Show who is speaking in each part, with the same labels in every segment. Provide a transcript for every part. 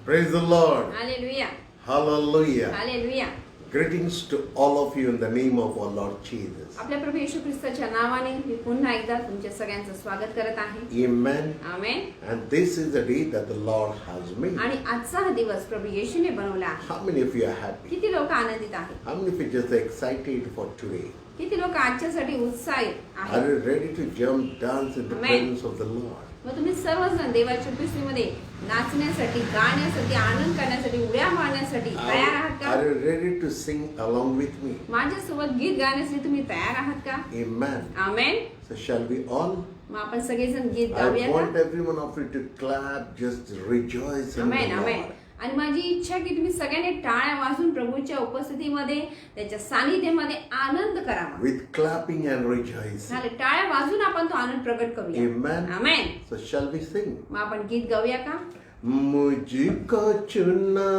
Speaker 1: Praise the Lord.
Speaker 2: Hallelujah.
Speaker 1: Hallelujah.
Speaker 2: Hallelujah.
Speaker 1: Greetings to all of you in the name of our Lord Jesus.
Speaker 2: आपल्या प्रभू येशू ख्रिस्ताच्या नावाने मी पुन्हा एकदा तुमच्या सगळ्यांचं स्वागत करत आहे.
Speaker 1: Amen.
Speaker 2: Amen.
Speaker 1: And this is the day that the Lord has made.
Speaker 2: आणि आजचा हा दिवस प्रभू येशूने बनवला आहे.
Speaker 1: How many of you are happy?
Speaker 2: किती लोक आनंदित आहेत?
Speaker 1: How many of you just excited for today?
Speaker 2: किती लोक आजच्यासाठी उत्साहित
Speaker 1: Are
Speaker 2: आहेत?
Speaker 1: you ready to jump, dance in the
Speaker 2: Amen.
Speaker 1: presence of the Lord?
Speaker 2: मग तुम्ही सर्वजण देवाच्या उपस्थितीमध्ये नाचण्यासाठी, गाण्यासाठी, आनंद करण्यासाठी, उड्या मारण्यासाठी तयार आहात
Speaker 1: Are
Speaker 2: का?
Speaker 1: you ready to sing along with me?
Speaker 2: माझ्यासोबत गीत गाण्यासाठी तुम्ही तयार आहात का?
Speaker 1: Amen.
Speaker 2: Amen.
Speaker 1: So shall we all?
Speaker 2: मग आपण सगळेजण गीत
Speaker 1: I
Speaker 2: गाऊया
Speaker 1: want
Speaker 2: का?
Speaker 1: every one of you to clap, just rejoice in
Speaker 2: amen.
Speaker 1: the
Speaker 2: amen.
Speaker 1: Lord.
Speaker 2: आणि माझी इच्छा आहे की तुम्ही सगळ्यांनी टाळ्या वाजून प्रभूच्या उपस्थितीमध्ये त्याच्या सानिध्यामध्ये आनंद करावा.
Speaker 1: With clapping and rejoicing.
Speaker 2: चालेल, टाळ्या वाजून आपण तो आनंद प्रकट करूया.
Speaker 1: Amen.
Speaker 2: Amen.
Speaker 1: So shall we sing?
Speaker 2: मग आपण गीत गाऊया का?
Speaker 1: मुझको चुना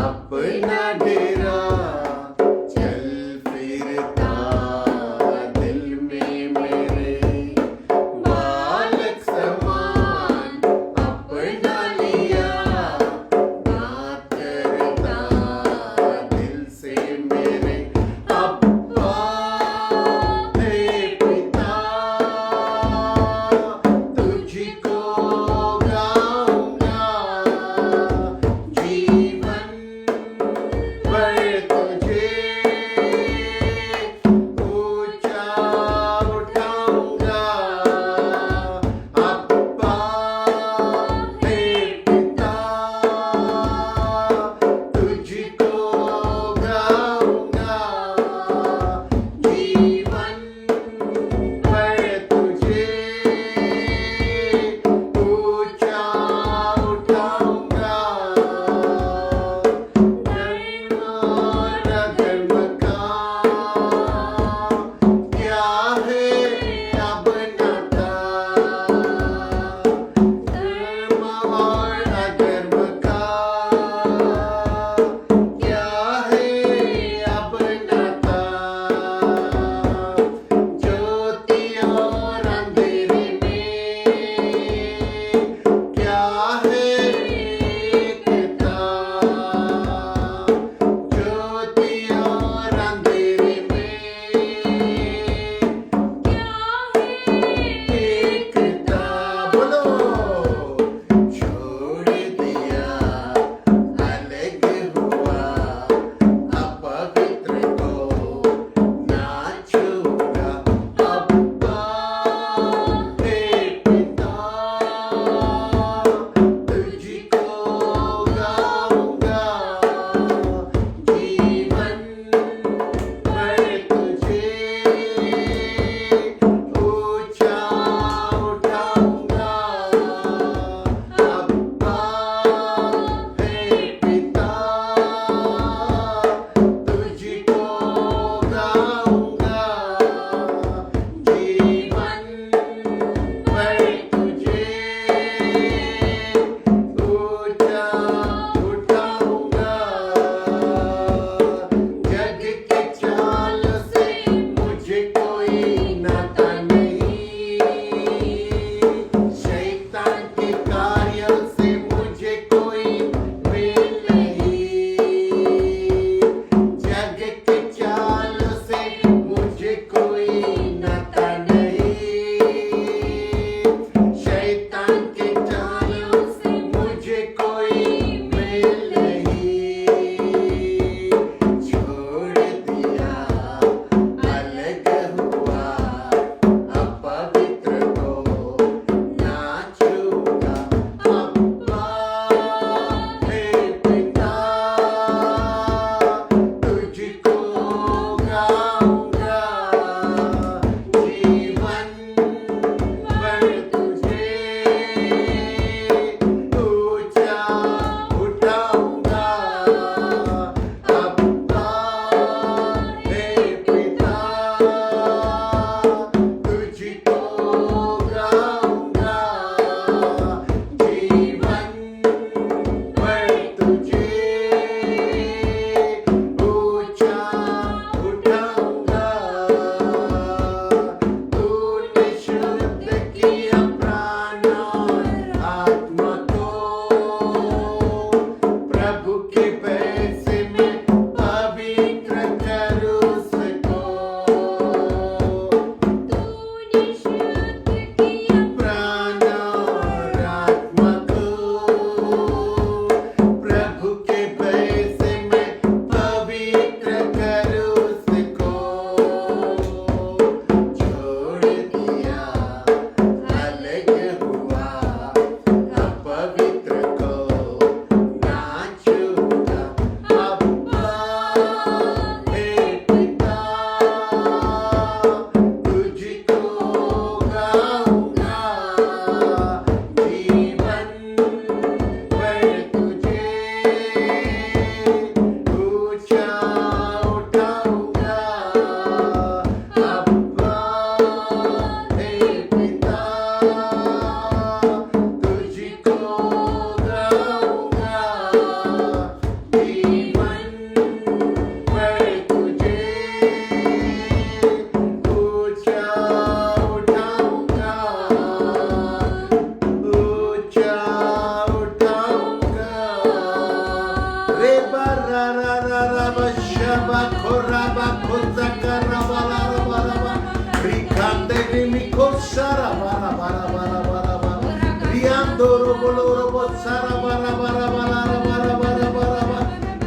Speaker 1: अपना डेरा चल फिरता दिल में मेरे बालक समान अपना लिया बात करता दिल से मेरे अब्बा हे पिता तुझको गाऊंगा जीवन भर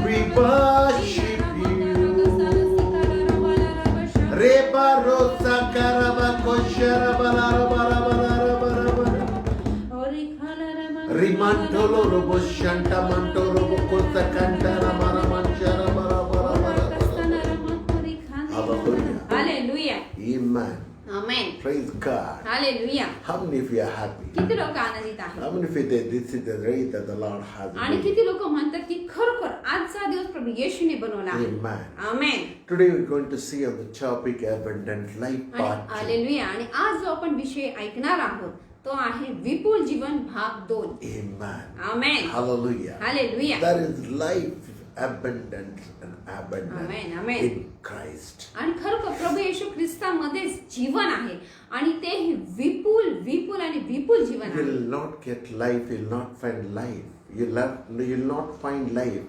Speaker 1: We worship you. Reba rosa karaba koshara balara bara bara bara bara. Rimantolo robo shanta mantolo robo kosa kantara mara manchara bara bara bara bara. Hallelujah.
Speaker 2: Hallelujah.
Speaker 1: Amen.
Speaker 2: Amen.
Speaker 1: Praise God.
Speaker 2: Hallelujah.
Speaker 1: How many of you are happy?
Speaker 2: किती लोक आनंदित आहेत
Speaker 1: How many of you that this is the day that the Lord has
Speaker 2: आणि
Speaker 1: made?
Speaker 2: किती लोक म्हणतात की खरोखर आजचा दिवस प्रभू येशूने बनवला आहे
Speaker 1: Amen.
Speaker 2: Amen
Speaker 1: Today we're going to see on the topic abundant life part 2.
Speaker 2: Hallelujah आणि आज जो आपण विषय ऐकणार आहोत तो आहे विपुल जीवन भाग 2
Speaker 1: Amen.
Speaker 2: Amen
Speaker 1: Hallelujah.
Speaker 2: Hallelujah
Speaker 1: There is life abundant and abundant
Speaker 2: Amen. Amen.
Speaker 1: in Christ.
Speaker 2: आणि खरोखर प्रभू येशू ख्रिस्तामध्येच जीवन आहे आणि ते हे विपुल विपुल आणि विपुल जीवन आहे
Speaker 1: You'll not get life, you'll not find life. You'll not find life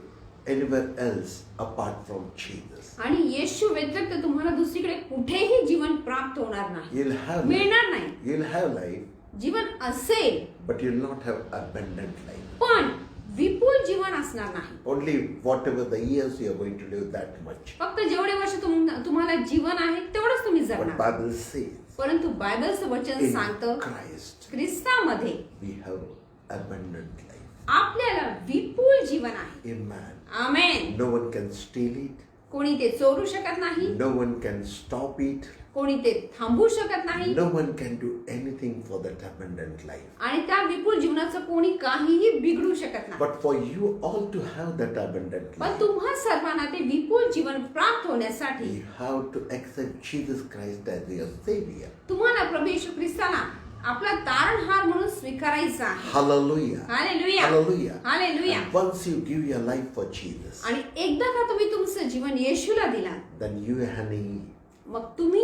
Speaker 1: anywhere else apart from Jesus.
Speaker 2: आणि येशू व्यतिरिक्त तुम्हाला दुसरीकडे कुठेही जीवन प्राप्त होणार नाही
Speaker 1: You'll have
Speaker 2: मिळणार नाही
Speaker 1: You'll have life,
Speaker 2: जीवन असेल
Speaker 1: but you'll not have abundant life.
Speaker 2: पण विपुल जीवन असणार नाही
Speaker 1: Only whatever the years you are going to live, that much.
Speaker 2: फक्त जेवढे वर्ष तुम्हाला जीवन आहे तेवढंच तुम्ही
Speaker 1: But
Speaker 2: जगणार
Speaker 1: Bible says
Speaker 2: परंतु बायबलचं वचन
Speaker 1: in
Speaker 2: सांगतं
Speaker 1: Christ
Speaker 2: ख्रिस्तामध्ये
Speaker 1: we have abundant life.
Speaker 2: आपल्याला विपुल जीवन आहे
Speaker 1: Amen.
Speaker 2: Amen
Speaker 1: No one can steal it.
Speaker 2: कोणी ते चोरू शकत नाही
Speaker 1: No one can stop it.
Speaker 2: कोणी ते थांबवू शकत नाही
Speaker 1: No one can do anything for that abundant life.
Speaker 2: आणि त्या विपुल जीवनाचं कोणी काहीही बिघडू शकत नाही
Speaker 1: But for you all to have that abundant
Speaker 2: पण
Speaker 1: life,
Speaker 2: तुम्हा सर्वांना ते विपुल जीवन प्राप्त होण्यासाठी
Speaker 1: you have to accept Jesus Christ as your Savior.
Speaker 2: तुम्हाला प्रभू येशू ख्रिस्ताला आपला तारणहार म्हणून स्वीकारायचा आहे
Speaker 1: Hallelujah.
Speaker 2: Hallelujah
Speaker 1: Hallelujah.
Speaker 2: Hallelujah
Speaker 1: And once you give your life for Jesus,
Speaker 2: आणि एकदा का तुम्ही तुमचं जीवन येशूला दिला
Speaker 1: then you have
Speaker 2: मग तुम्ही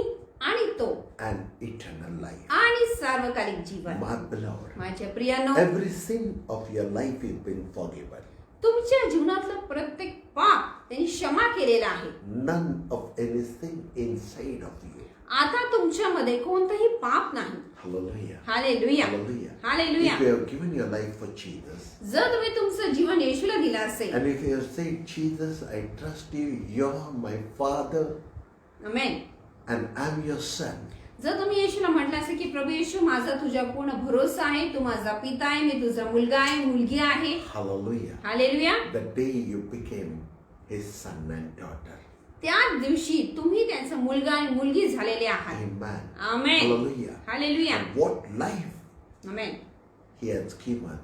Speaker 2: आणि तो
Speaker 1: an eternal life.
Speaker 2: आणि सार्वकालिक जीवन
Speaker 1: My beloved,
Speaker 2: माझ्या प्रियानो
Speaker 1: every sin of your life is been forgiven.
Speaker 2: तुमच्या जीवनातलं प्रत्येक पाप त्यांनी क्षमा केलेलं आहे
Speaker 1: None of any sin inside of you.
Speaker 2: आता तुमच्यामध्ये कोणतंही पाप नाही
Speaker 1: Hallelujah.
Speaker 2: Hallelujah
Speaker 1: Hallelujah.
Speaker 2: Hallelujah
Speaker 1: If you have given your life for Jesus,
Speaker 2: जर तुम्ही तुमचं जीवन येशूला दिलं असेल
Speaker 1: and if you have said, Jesus, I trust you, you're my Father,
Speaker 2: amen
Speaker 1: and I'm your Son,
Speaker 2: जर तुम्ही येशूला म्हटलं असेल की प्रभू येशू माझा तुझ्या पूर्ण भरोसा आहे तू माझा पिता आहे मी तुझा मुलगा आहे मुलगी आहे
Speaker 1: hallelujah,
Speaker 2: hallelujah
Speaker 1: the day you became his son and daughter.
Speaker 2: त्या दिवशी तुम्ही त्यांचा मुलगा आणि मुलगी झालेले आहात
Speaker 1: Amen.
Speaker 2: Amen
Speaker 1: Hallelujah.
Speaker 2: Hallelujah
Speaker 1: And what life
Speaker 2: amen
Speaker 1: he has given,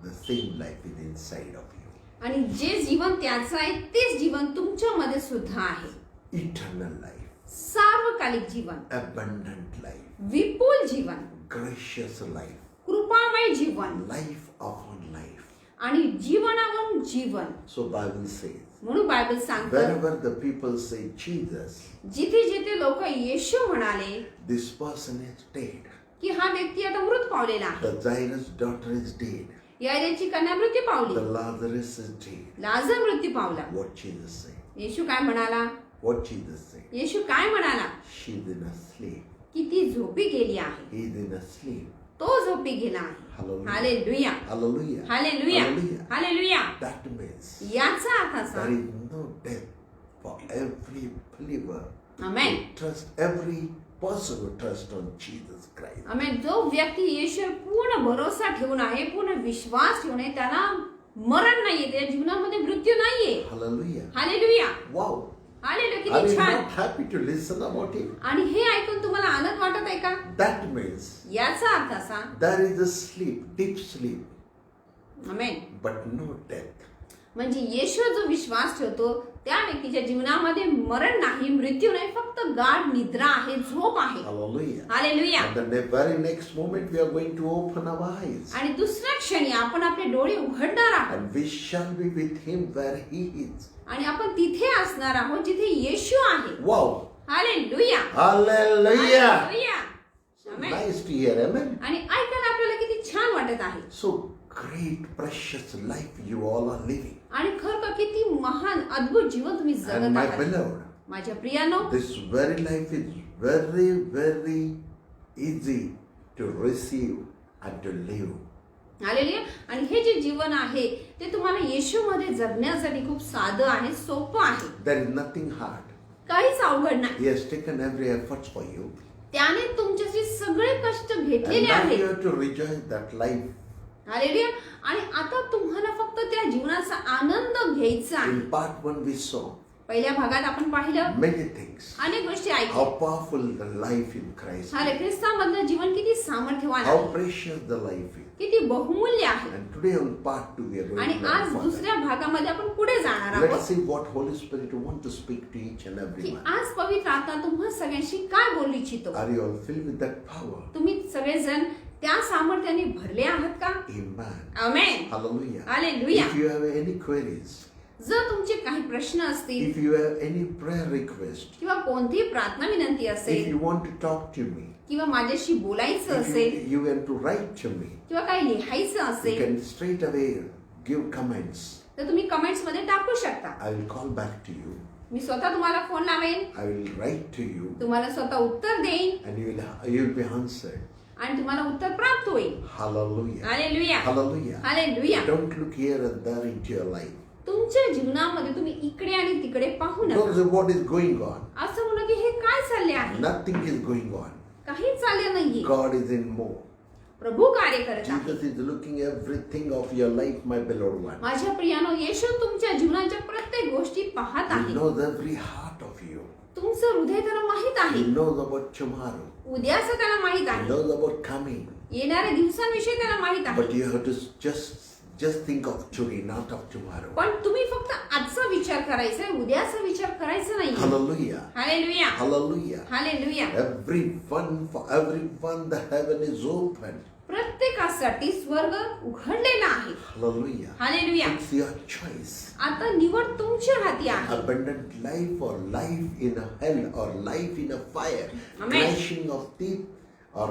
Speaker 1: the same life is inside of you.
Speaker 2: आणि जे जीवन त्याचं आहे तेच जीवन तुमच्यामध्ये सुद्धा आहे
Speaker 1: Eternal life,
Speaker 2: सार्वकालिक जीवन
Speaker 1: abundant life,
Speaker 2: विपुल जीवन
Speaker 1: gracious life,
Speaker 2: कृपामय जीवन
Speaker 1: life upon life.
Speaker 2: आणि जीवनावरून जीवन
Speaker 1: So Bible says,
Speaker 2: म्हणून बायबल सांगतं
Speaker 1: wherever the people say Jesus,
Speaker 2: जिथे जिथे लोक येशू म्हणाले
Speaker 1: this person is dead.
Speaker 2: की हा व्यक्ती आता मृत पावलेला आहे
Speaker 1: The Jairus' daughter is dead.
Speaker 2: याची कन्या मृत्यू
Speaker 1: The
Speaker 2: पावली
Speaker 1: Lazarus is dead.
Speaker 2: लाजर मृत्यू पावला
Speaker 1: What Jesus said?
Speaker 2: येशू काय म्हणाला
Speaker 1: What Jesus said?
Speaker 2: येशू काय म्हणाला
Speaker 1: She's in a sleep.
Speaker 2: की ती झोपी गेली आहे
Speaker 1: He's in a sleep.
Speaker 2: तो झोपी गेला आहे
Speaker 1: Hallelujah.
Speaker 2: Hallelujah
Speaker 1: Hallelujah.
Speaker 2: Hallelujah
Speaker 1: Hallelujah.
Speaker 2: Hallelujah
Speaker 1: That means
Speaker 2: याचा अर्थ असा
Speaker 1: there is no death for every believer.
Speaker 2: Amen
Speaker 1: Trust every person who trusts on Jesus Christ.
Speaker 2: आमेन जो व्यक्ती येशूवर पूर्ण भरोसा ठेवून आहे पूर्ण विश्वास ठेवून आहे त्याला मरण नाहीये त्या जीवनामध्ये मृत्यू नाहीये
Speaker 1: Hallelujah.
Speaker 2: Hallelujah
Speaker 1: Wow.
Speaker 2: Hallelujah
Speaker 1: Are
Speaker 2: किती
Speaker 1: you
Speaker 2: छान
Speaker 1: not happy to listen about it?
Speaker 2: आणि हे ऐकून तुम्हाला आनंद वाटत आहे का
Speaker 1: That means
Speaker 2: याचा अर्थ असा
Speaker 1: there is a sleep, deep sleep,
Speaker 2: amen
Speaker 1: but no death.
Speaker 2: म्हणजे येशूवर जो विश्वास ठेवतो त्या व्यक्तीच्या जीवनामध्ये मरण नाही मृत्यू नाही फक्त गाढ निद्रा आहे झोप आहे
Speaker 1: Hallelujah.
Speaker 2: Hallelujah
Speaker 1: And the very next moment we are going to open our eyes.
Speaker 2: आणि दुसऱ्या क्षणी आपण आपले डोळे उघडणार आहोत
Speaker 1: And we shall be with him where he is.
Speaker 2: आणि आपण तिथे असणार आहोत जिथे येशू आहे
Speaker 1: Wow.
Speaker 2: Hallelujah
Speaker 1: Hallelujah.
Speaker 2: Hallelujah amen.
Speaker 1: Nice to hear. Amen.
Speaker 2: आणि ऐकायला आपल्याला किती छान वाटत आहे
Speaker 1: So great, precious life you all are living.
Speaker 2: आणि खरं किती महान अद्भुत जीवन तुम्ही
Speaker 1: And
Speaker 2: जगत
Speaker 1: my
Speaker 2: आहात
Speaker 1: beloved,
Speaker 2: माझ्या प्रियानो
Speaker 1: this very life is very, very easy to receive and to live
Speaker 2: hallelujah. आणि हे जे जीवन आहे ते तुम्हाला येशूमध्ये जगण्यासाठी खूप साधं आहे, सोपं आहे,
Speaker 1: There is nothing hard.
Speaker 2: काहीच अवघड नाही.
Speaker 1: He has taken every effort for you.
Speaker 2: त्याने तुमच्याशी सगळे कष्ट
Speaker 1: And
Speaker 2: घेतलेले
Speaker 1: now
Speaker 2: आहेत.
Speaker 1: you have to rejoice that life.
Speaker 2: Hallelujah. आणि आता तुम्हाला फक्त त्या जीवनाचा आनंद घ्यायचा आहे.
Speaker 1: In part 1 we saw
Speaker 2: पहिल्या भागात आपण पाहिलं
Speaker 1: many things.
Speaker 2: अनेक गोष्टी
Speaker 1: How
Speaker 2: ऐकल्या.
Speaker 1: powerful the life in Christ
Speaker 2: हाले
Speaker 1: is.
Speaker 2: ख्रिस्तामधलं जीवन किती सामर्थ्यवान
Speaker 1: How
Speaker 2: आहे,
Speaker 1: precious the life is.
Speaker 2: किती बहुमूल्य आहे.
Speaker 1: And today on part 2 we are going
Speaker 2: आणि
Speaker 1: to
Speaker 2: आज
Speaker 1: learn further.
Speaker 2: दुसऱ्या भागामध्ये आपण पुढे जाणार
Speaker 1: Let's
Speaker 2: आहोत
Speaker 1: see what Holy Spirit want to speak to each and every
Speaker 2: की
Speaker 1: one.
Speaker 2: आज पवित्र आत्मा तुम्हा सगळ्यांशी काय बोलू इच्छितो.
Speaker 1: Are you all filled with that power?
Speaker 2: तुम्ही सगळेजण त्या सामर्थ्याने भरले आहात का?
Speaker 1: Amen.
Speaker 2: Amen.
Speaker 1: Hallelujah.
Speaker 2: Hallelujah.
Speaker 1: If you have any queries,
Speaker 2: जर तुमचे काही प्रश्न असतील
Speaker 1: if you have any prayer request,
Speaker 2: किंवा कोणतीही प्रार्थना विनंती
Speaker 1: if
Speaker 2: असेल
Speaker 1: you want to talk to me,
Speaker 2: किंवा माझ्याशी बोलायचं
Speaker 1: if
Speaker 2: असेल
Speaker 1: you want to write to me,
Speaker 2: किंवा काही लिहायचं
Speaker 1: you
Speaker 2: असेल
Speaker 1: can straight away give comments.
Speaker 2: तर तुम्ही कमेंट्स मध्ये टाकू शकता.
Speaker 1: I will call back to you.
Speaker 2: मी स्वतः तुम्हाला फोन लावेन,
Speaker 1: I will write to you,
Speaker 2: तुम्हाला स्वतः उत्तर देईन
Speaker 1: and you will be answered.
Speaker 2: आणि तुम्हाला उत्तर प्राप्त होईल.
Speaker 1: Hallelujah.
Speaker 2: Hallelujah.
Speaker 1: Hallelujah.
Speaker 2: Hallelujah.
Speaker 1: Don't look here and there into your life.
Speaker 2: तुमच्या जीवनामध्ये तुम्ही इकडे आणि तिकडे पाहू
Speaker 1: Don't
Speaker 2: नका.
Speaker 1: say what is going on.
Speaker 2: असं म्हणू की हे काय चालले आहे,
Speaker 1: Nothing is going on.
Speaker 2: काहीच चालले नाहीये.
Speaker 1: God is in more.
Speaker 2: प्रभू कार्य करत आहे.
Speaker 1: Jesus is looking everything of your life, my beloved one.
Speaker 2: माझ्या प्रियानो, येशू तुमच्या जीवनाच्या प्रत्येक गोष्टी पाहत
Speaker 1: He
Speaker 2: आहे.
Speaker 1: knows every heart of you.
Speaker 2: तुमचं हृदय त्याला माहित आहे.
Speaker 1: He knows about tomorrow.
Speaker 2: उद्याचं त्याला माहित
Speaker 1: He
Speaker 2: आहे.
Speaker 1: knows about coming.
Speaker 2: येणाऱ्या दिवसांविषयी त्याला माहित आहे.
Speaker 1: But you have to just think of today, not of tomorrow.
Speaker 2: पण तुम्ही फक्त आजचा विचार करायचा आहे, उद्याचा विचार करायचा नाही.
Speaker 1: Hallelujah.
Speaker 2: Hallelujah.
Speaker 1: Hallelujah.
Speaker 2: Hallelujah.
Speaker 1: For everyone, the heaven is open.
Speaker 2: प्रत्येकासाठी स्वर्ग उघडलेला आहे.
Speaker 1: Hallelujah.
Speaker 2: Hallelujah.
Speaker 1: It's your choice.
Speaker 2: आता निवड तुमच्या हाती आहे.
Speaker 1: Abundant life or life in a hell or life in a fire.
Speaker 2: Amen.
Speaker 1: Clashing of teeth or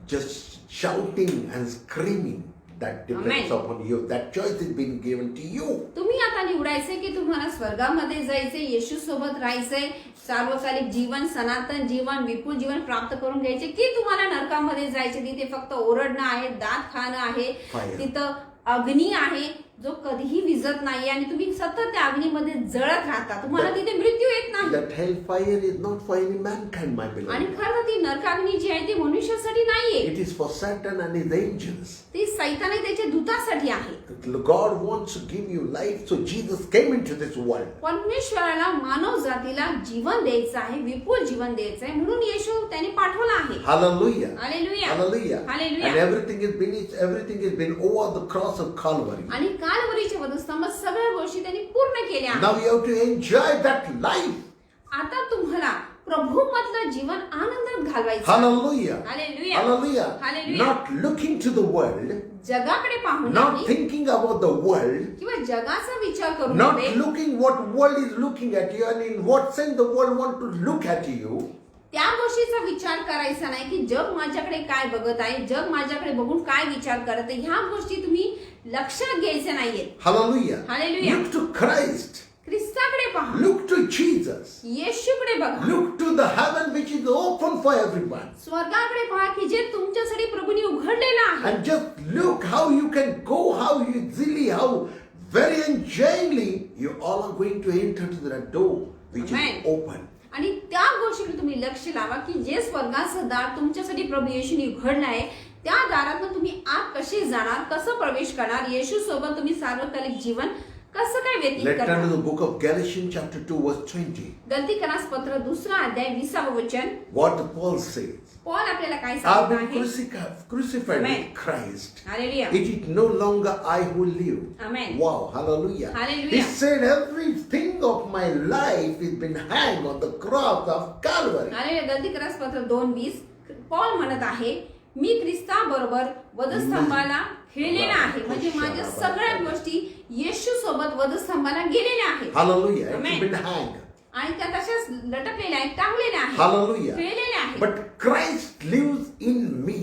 Speaker 1: just shouting and screaming. That depends
Speaker 2: Amen.
Speaker 1: upon you. That choice is being given to you.
Speaker 2: तुम्ही आता निवडायचे की तुम्हाला स्वर्गामध्ये जायचे, येशू सोबत राहायचंय, सार्वकालिक जीवन, सनातन जीवन, विपुल जीवन प्राप्त करून घ्यायचे, की तुम्हाला नरकामध्ये जायचे, तिथे फक्त ओरडणं आहे, दात खाणं आहे,
Speaker 1: Fire.
Speaker 2: तिथं अग्नी आहे जो कधीही विझत नाही आणि तुम्ही सतत त्या अग्नीमध्ये जळत राहता, तुम्हाला तिथे मृत्यू येत नाही.
Speaker 1: That hellfire is not for any mankind, my
Speaker 2: आणि
Speaker 1: beloved.
Speaker 2: खरं ती नरकाग्नी जी आहे ती मनुष्यासाठी नाहीये,
Speaker 1: It is for Satan and his angels.
Speaker 2: ती सैताने त्याच्या दूतासाठी आहे.
Speaker 1: God wants to give you life, so Jesus came into this world.
Speaker 2: परमेश्वराला मानव जातीला जीवन द्यायचं आहे, विपुल जीवन द्यायचं आहे, म्हणून येशू त्याने पाठवला आहे.
Speaker 1: Hallelujah.
Speaker 2: Hallelujah.
Speaker 1: Hallelujah.
Speaker 2: Hallelujah.
Speaker 1: And everything has been over the cross of Calvary.
Speaker 2: आणि कालवरीच्या वधस्तंभात सगळ्या गोष्टी त्यांनी पूर्ण केल्या
Speaker 1: Now
Speaker 2: आहेत.
Speaker 1: you have to enjoy that life.
Speaker 2: आता तुम्हाला प्रभू मधलं जीवन आनंदात घालवायचं.
Speaker 1: Hallelujah.
Speaker 2: Hallelujah.
Speaker 1: Hallelujah.
Speaker 2: Hallelujah.
Speaker 1: Not looking to the world,
Speaker 2: जगाकडे पाहून
Speaker 1: not
Speaker 2: नाही
Speaker 1: thinking about the world,
Speaker 2: किंवा जगाचा विचार करू
Speaker 1: not
Speaker 2: नये,
Speaker 1: looking what world is looking at you and in what sense the world want to look at you.
Speaker 2: त्या गोष्टीचा विचार करायचा नाही की जग माझ्याकडे काय बघत आहे, जग माझ्याकडे बघून काय विचार करत आहे, ह्या गोष्टी तुम्ही लक्षात घ्यायच्या नाहीये.
Speaker 1: Hallelujah.
Speaker 2: Hallelujah.
Speaker 1: Look to Christ.
Speaker 2: ख्रिस्ताकडे पहा,
Speaker 1: Look to Jesus.
Speaker 2: येशूकडे बघा,
Speaker 1: Look to the heaven which is open for everyone.
Speaker 2: स्वर्गाकडे पहा की जे तुमच्यासाठी प्रभूने उघडलेलं आहे.
Speaker 1: And just look how you can go, how easily, how very enjoyingly you all are going to enter to that door which
Speaker 2: Amen.
Speaker 1: is open.
Speaker 2: आणि त्या गोष्टीकडे तुम्ही लक्ष लावा की जे स्वर्गाचं दार तुमच्यासाठी प्रभू येशूने उघडलं आहे, त्या दारातून तुम्ही आत कसे जाणार, कसं प्रवेश करणार, येशू सोबत तुम्ही सार्वकालिक जीवन कसं काय व्यतीत
Speaker 1: Let's turn to
Speaker 2: करणार.
Speaker 1: the book of Galatians chapter 2 verse 20.
Speaker 2: गलतीकरास पत्र 2 अध्याय 20 वचन.
Speaker 1: What Paul says.
Speaker 2: पॉल आपल्याला काय
Speaker 1: I've
Speaker 2: सांगत
Speaker 1: been
Speaker 2: आहे.
Speaker 1: crucified
Speaker 2: Amen.
Speaker 1: with Christ.
Speaker 2: Hallelujah.
Speaker 1: It is no longer I who live.
Speaker 2: Amen.
Speaker 1: Wow, hallelujah.
Speaker 2: Hallelujah.
Speaker 1: He said everything of my life has been hanged on the cross of Calvary.
Speaker 2: Hallelujah. गलतीकरास पत्र 2:20 Paul म्हणत आहे, मी ख्रिस्ताबरोबर वधस्तंभाला खेळलेला आहे, म्हणजे माझ्या सगळ्या गोष्टी येशू सोबत वधस्तंभाला गेलेल्या आहेत.
Speaker 1: Hallelujah. It's
Speaker 2: Amen.
Speaker 1: been hanged.
Speaker 2: आणि त्या तशाच लटकलेल्या आहेत, टांगलेल्या आहेत,
Speaker 1: Hallelujah.
Speaker 2: खेळलेल्या आहेत.
Speaker 1: But Christ lives in me.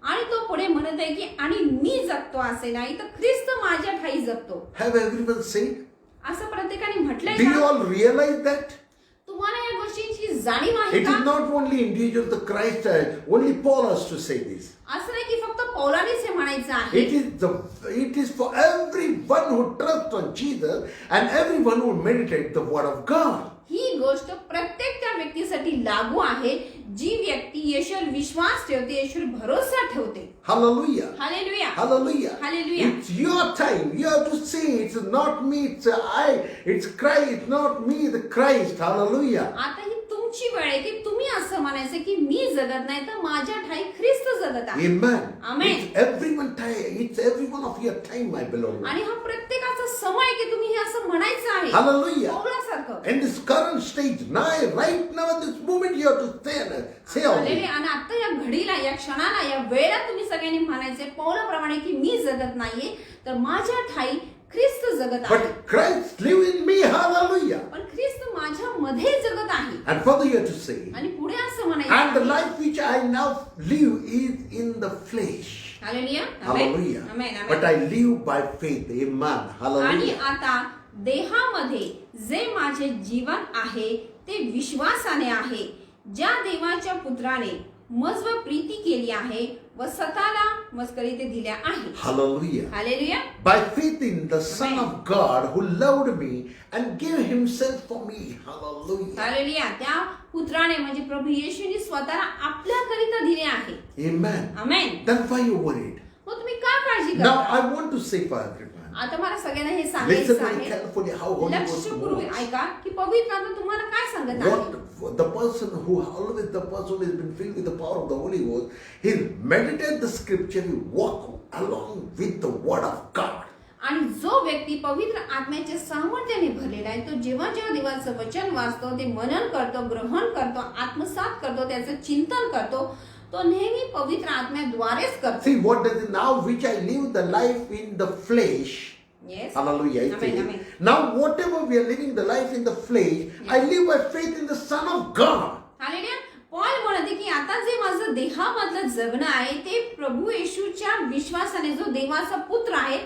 Speaker 2: आणि तो पुढे म्हणत आहे की आणि मी जगतो असे नाही तर ख्रिस्त माझ्या ठाई जगतो.
Speaker 1: Have everyone said?
Speaker 2: असं प्रत्येकाने म्हटलंय
Speaker 1: Do you
Speaker 2: का?
Speaker 1: all realize that?
Speaker 2: तुम्हाला या गोष्टींची जाणीव आहे
Speaker 1: It
Speaker 2: का?
Speaker 1: is not only individual, the Christ, only Paul has to say this.
Speaker 2: असं नाही की फक्त पौलानेच हे म्हणायचं आहे.
Speaker 1: It is for everyone who trusts on Jesus and everyone who meditates the word of God.
Speaker 2: ही गोष्ट प्रत्येक त्या व्यक्तीसाठी लागू आहे जी व्यक्ती येशूवर विश्वास ठेवते, येशूवर भरोसा ठेवते.
Speaker 1: Hallelujah.
Speaker 2: Hallelujah.
Speaker 1: Hallelujah.
Speaker 2: Hallelujah.
Speaker 1: It's your time. You have to say it's not me, it's I, it's Christ, it's not me, the Christ. Hallelujah.
Speaker 2: आता ही तुमची वेळ आहे की तुम्ही असं म्हणायचं की मी जगत नाही तर माझ्या ठाई ख्रिस्त जगत आहे.
Speaker 1: Amen.
Speaker 2: Amen.
Speaker 1: It's every one of your time, my beloved.
Speaker 2: आणि हा प्रत्येकाचा समय आहे की तुम्ही हे असं म्हणायचं आहे.
Speaker 1: Hallelujah.
Speaker 2: पौलासारखं.
Speaker 1: In this current stage, now, right now, at this moment, you have to say all this.
Speaker 2: Hallelujah. आणि आता या घडीला, या क्षणाला, या वेळेला तुम्ही सगळ्यांनी म्हणायचे पौलाप्रमाणे की मी जगत नाहीये तर माझ्या ठाई ख्रिस्त जगत आहे.
Speaker 1: But Christ live in me. Hallelujah.
Speaker 2: पण ख्रिस्त माझ्या मध्ये जगत आहे.
Speaker 1: And further you have to say,
Speaker 2: आणि पुढे असं म्हणायचं
Speaker 1: and the
Speaker 2: आहे.
Speaker 1: life which I now live is in the flesh.
Speaker 2: Hallelujah.
Speaker 1: Hallelujah.
Speaker 2: Amen, amen.
Speaker 1: But I live by faith. Amen.
Speaker 2: आणि
Speaker 1: Hallelujah.
Speaker 2: आता देहामध्ये जे माझे जीवन आहे ते विश्वासाने आहे ज्या देवाच्या पुत्राने मज व प्रीती केली आहे व स्वतःला मस्करी ते दिल्या आहे.
Speaker 1: Hallelujah.
Speaker 2: Hallelujah.
Speaker 1: By faith in the Son of God who loved me and gave himself for me. Hallelujah.
Speaker 2: Hallelujah. त्या पुत्राने म्हणजे प्रभू येशूने स्वतःला आपल्याकरिता दिले आहे.
Speaker 1: Amen.
Speaker 2: Amen.
Speaker 1: Then why you worried?
Speaker 2: मग तुम्ही का काळजी
Speaker 1: Now
Speaker 2: करता?
Speaker 1: I want to say for everyone.
Speaker 2: आता मला सगळ्यांना हे
Speaker 1: Listen
Speaker 2: सांगायचं
Speaker 1: very
Speaker 2: आहे.
Speaker 1: carefully how Holy Ghost
Speaker 2: लक्षपूर्वक
Speaker 1: moves.
Speaker 2: ऐका की पवित्र आत्मा तुम्हाला काय सांगत आहे.
Speaker 1: What the person who has been filled with the power of the Holy Ghost, he meditate the scripture, he walk along with the word of God.
Speaker 2: आणि जो व्यक्ती पवित्र आत्म्याच्या सामर्थ्याने भरलेला आहे तो जेव्हा जेव्हा देवाचं वचन वाचतो ते मनन करतो, ग्रहण करतो, आत्मसात करतो, त्याचं चिंतन करतो, तो नेहमी पवित्र आत्म्याद्वारेच करतो.
Speaker 1: See what does it now which I live the life in the flesh.
Speaker 2: Yes.
Speaker 1: Hallelujah. I
Speaker 2: Amen,
Speaker 1: say.
Speaker 2: amen.
Speaker 1: Now whatever we are living the life in the flesh, I live by faith in the Son of God.
Speaker 2: Hallelujah. Paul म्हणते की आता जे माझं देहामधलं जगणं आहे ते प्रभू येशूच्या विश्वासाने जो देवाचा पुत्र आहे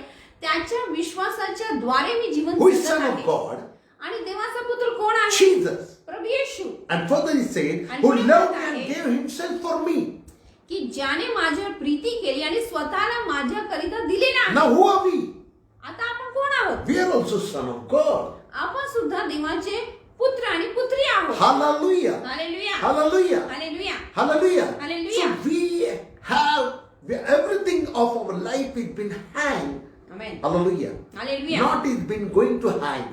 Speaker 2: त्याच्या विश्वासाच्या द्वारे मी जीवन
Speaker 1: Who is
Speaker 2: जगत
Speaker 1: Son of
Speaker 2: आहे.
Speaker 1: God?
Speaker 2: आणि देवाचा पुत्र कोण आहे?
Speaker 1: Jesus.
Speaker 2: Prabhu Yeshu.
Speaker 1: And further he said,
Speaker 2: And
Speaker 1: who
Speaker 2: पुढे
Speaker 1: loved
Speaker 2: म्हणत
Speaker 1: me and
Speaker 2: आहे,
Speaker 1: gave himself for me.
Speaker 2: की ज्याने माझ्यावर प्रीती केली आणि स्वतःला माझ्याकरिता दिलेला आहे.
Speaker 1: Now who are we?
Speaker 2: आता आपण कोण आहोत?
Speaker 1: We are also Son of God.
Speaker 2: आपण सुद्धा देवाचे पुत्र आणि पुत्री आहोत.
Speaker 1: Hallelujah.
Speaker 2: Hallelujah.
Speaker 1: Hallelujah.
Speaker 2: Hallelujah.
Speaker 1: Hallelujah.
Speaker 2: Hallelujah.
Speaker 1: So everything of our life is been hanged.
Speaker 2: Amen.
Speaker 1: Hallelujah.
Speaker 2: Hallelujah.
Speaker 1: Not is been going to hang.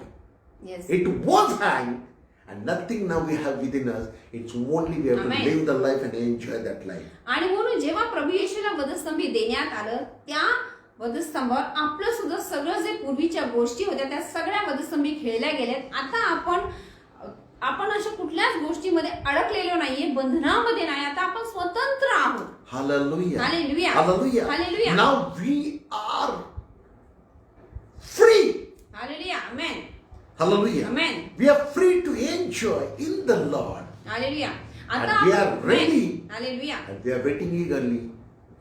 Speaker 2: Yes.
Speaker 1: It was hanged and nothing now we have within us. It's only we have
Speaker 2: Amen.
Speaker 1: to live the life and enjoy that life.
Speaker 2: आणि म्हणून जेव्हा प्रभू येशूला वधस्तंभी देण्यात आलं त्या वधस्तंभावर आपलं सुद्धा सगळं जे पूर्वीच्या गोष्टी होत्या त्या सगळ्या वधस्तंभी खेळल्या गेल्यात. आता आपण अशा कुठल्याच गोष्टीमध्ये अडकलेलो नाहीये, बंधनामध्ये नाही. आता आपण स्वतंत्र आहोत.
Speaker 1: Hallelujah.
Speaker 2: Hallelujah.
Speaker 1: Hallelujah.
Speaker 2: Hallelujah.
Speaker 1: Now we are free.
Speaker 2: Hallelujah. Amen.
Speaker 1: Hallelujah.
Speaker 2: Amen.
Speaker 1: We are free to enjoy in the Lord.
Speaker 2: Hallelujah.
Speaker 1: And
Speaker 2: आता
Speaker 1: we are
Speaker 2: आपण
Speaker 1: ready.
Speaker 2: Hallelujah.
Speaker 1: And we are waiting eagerly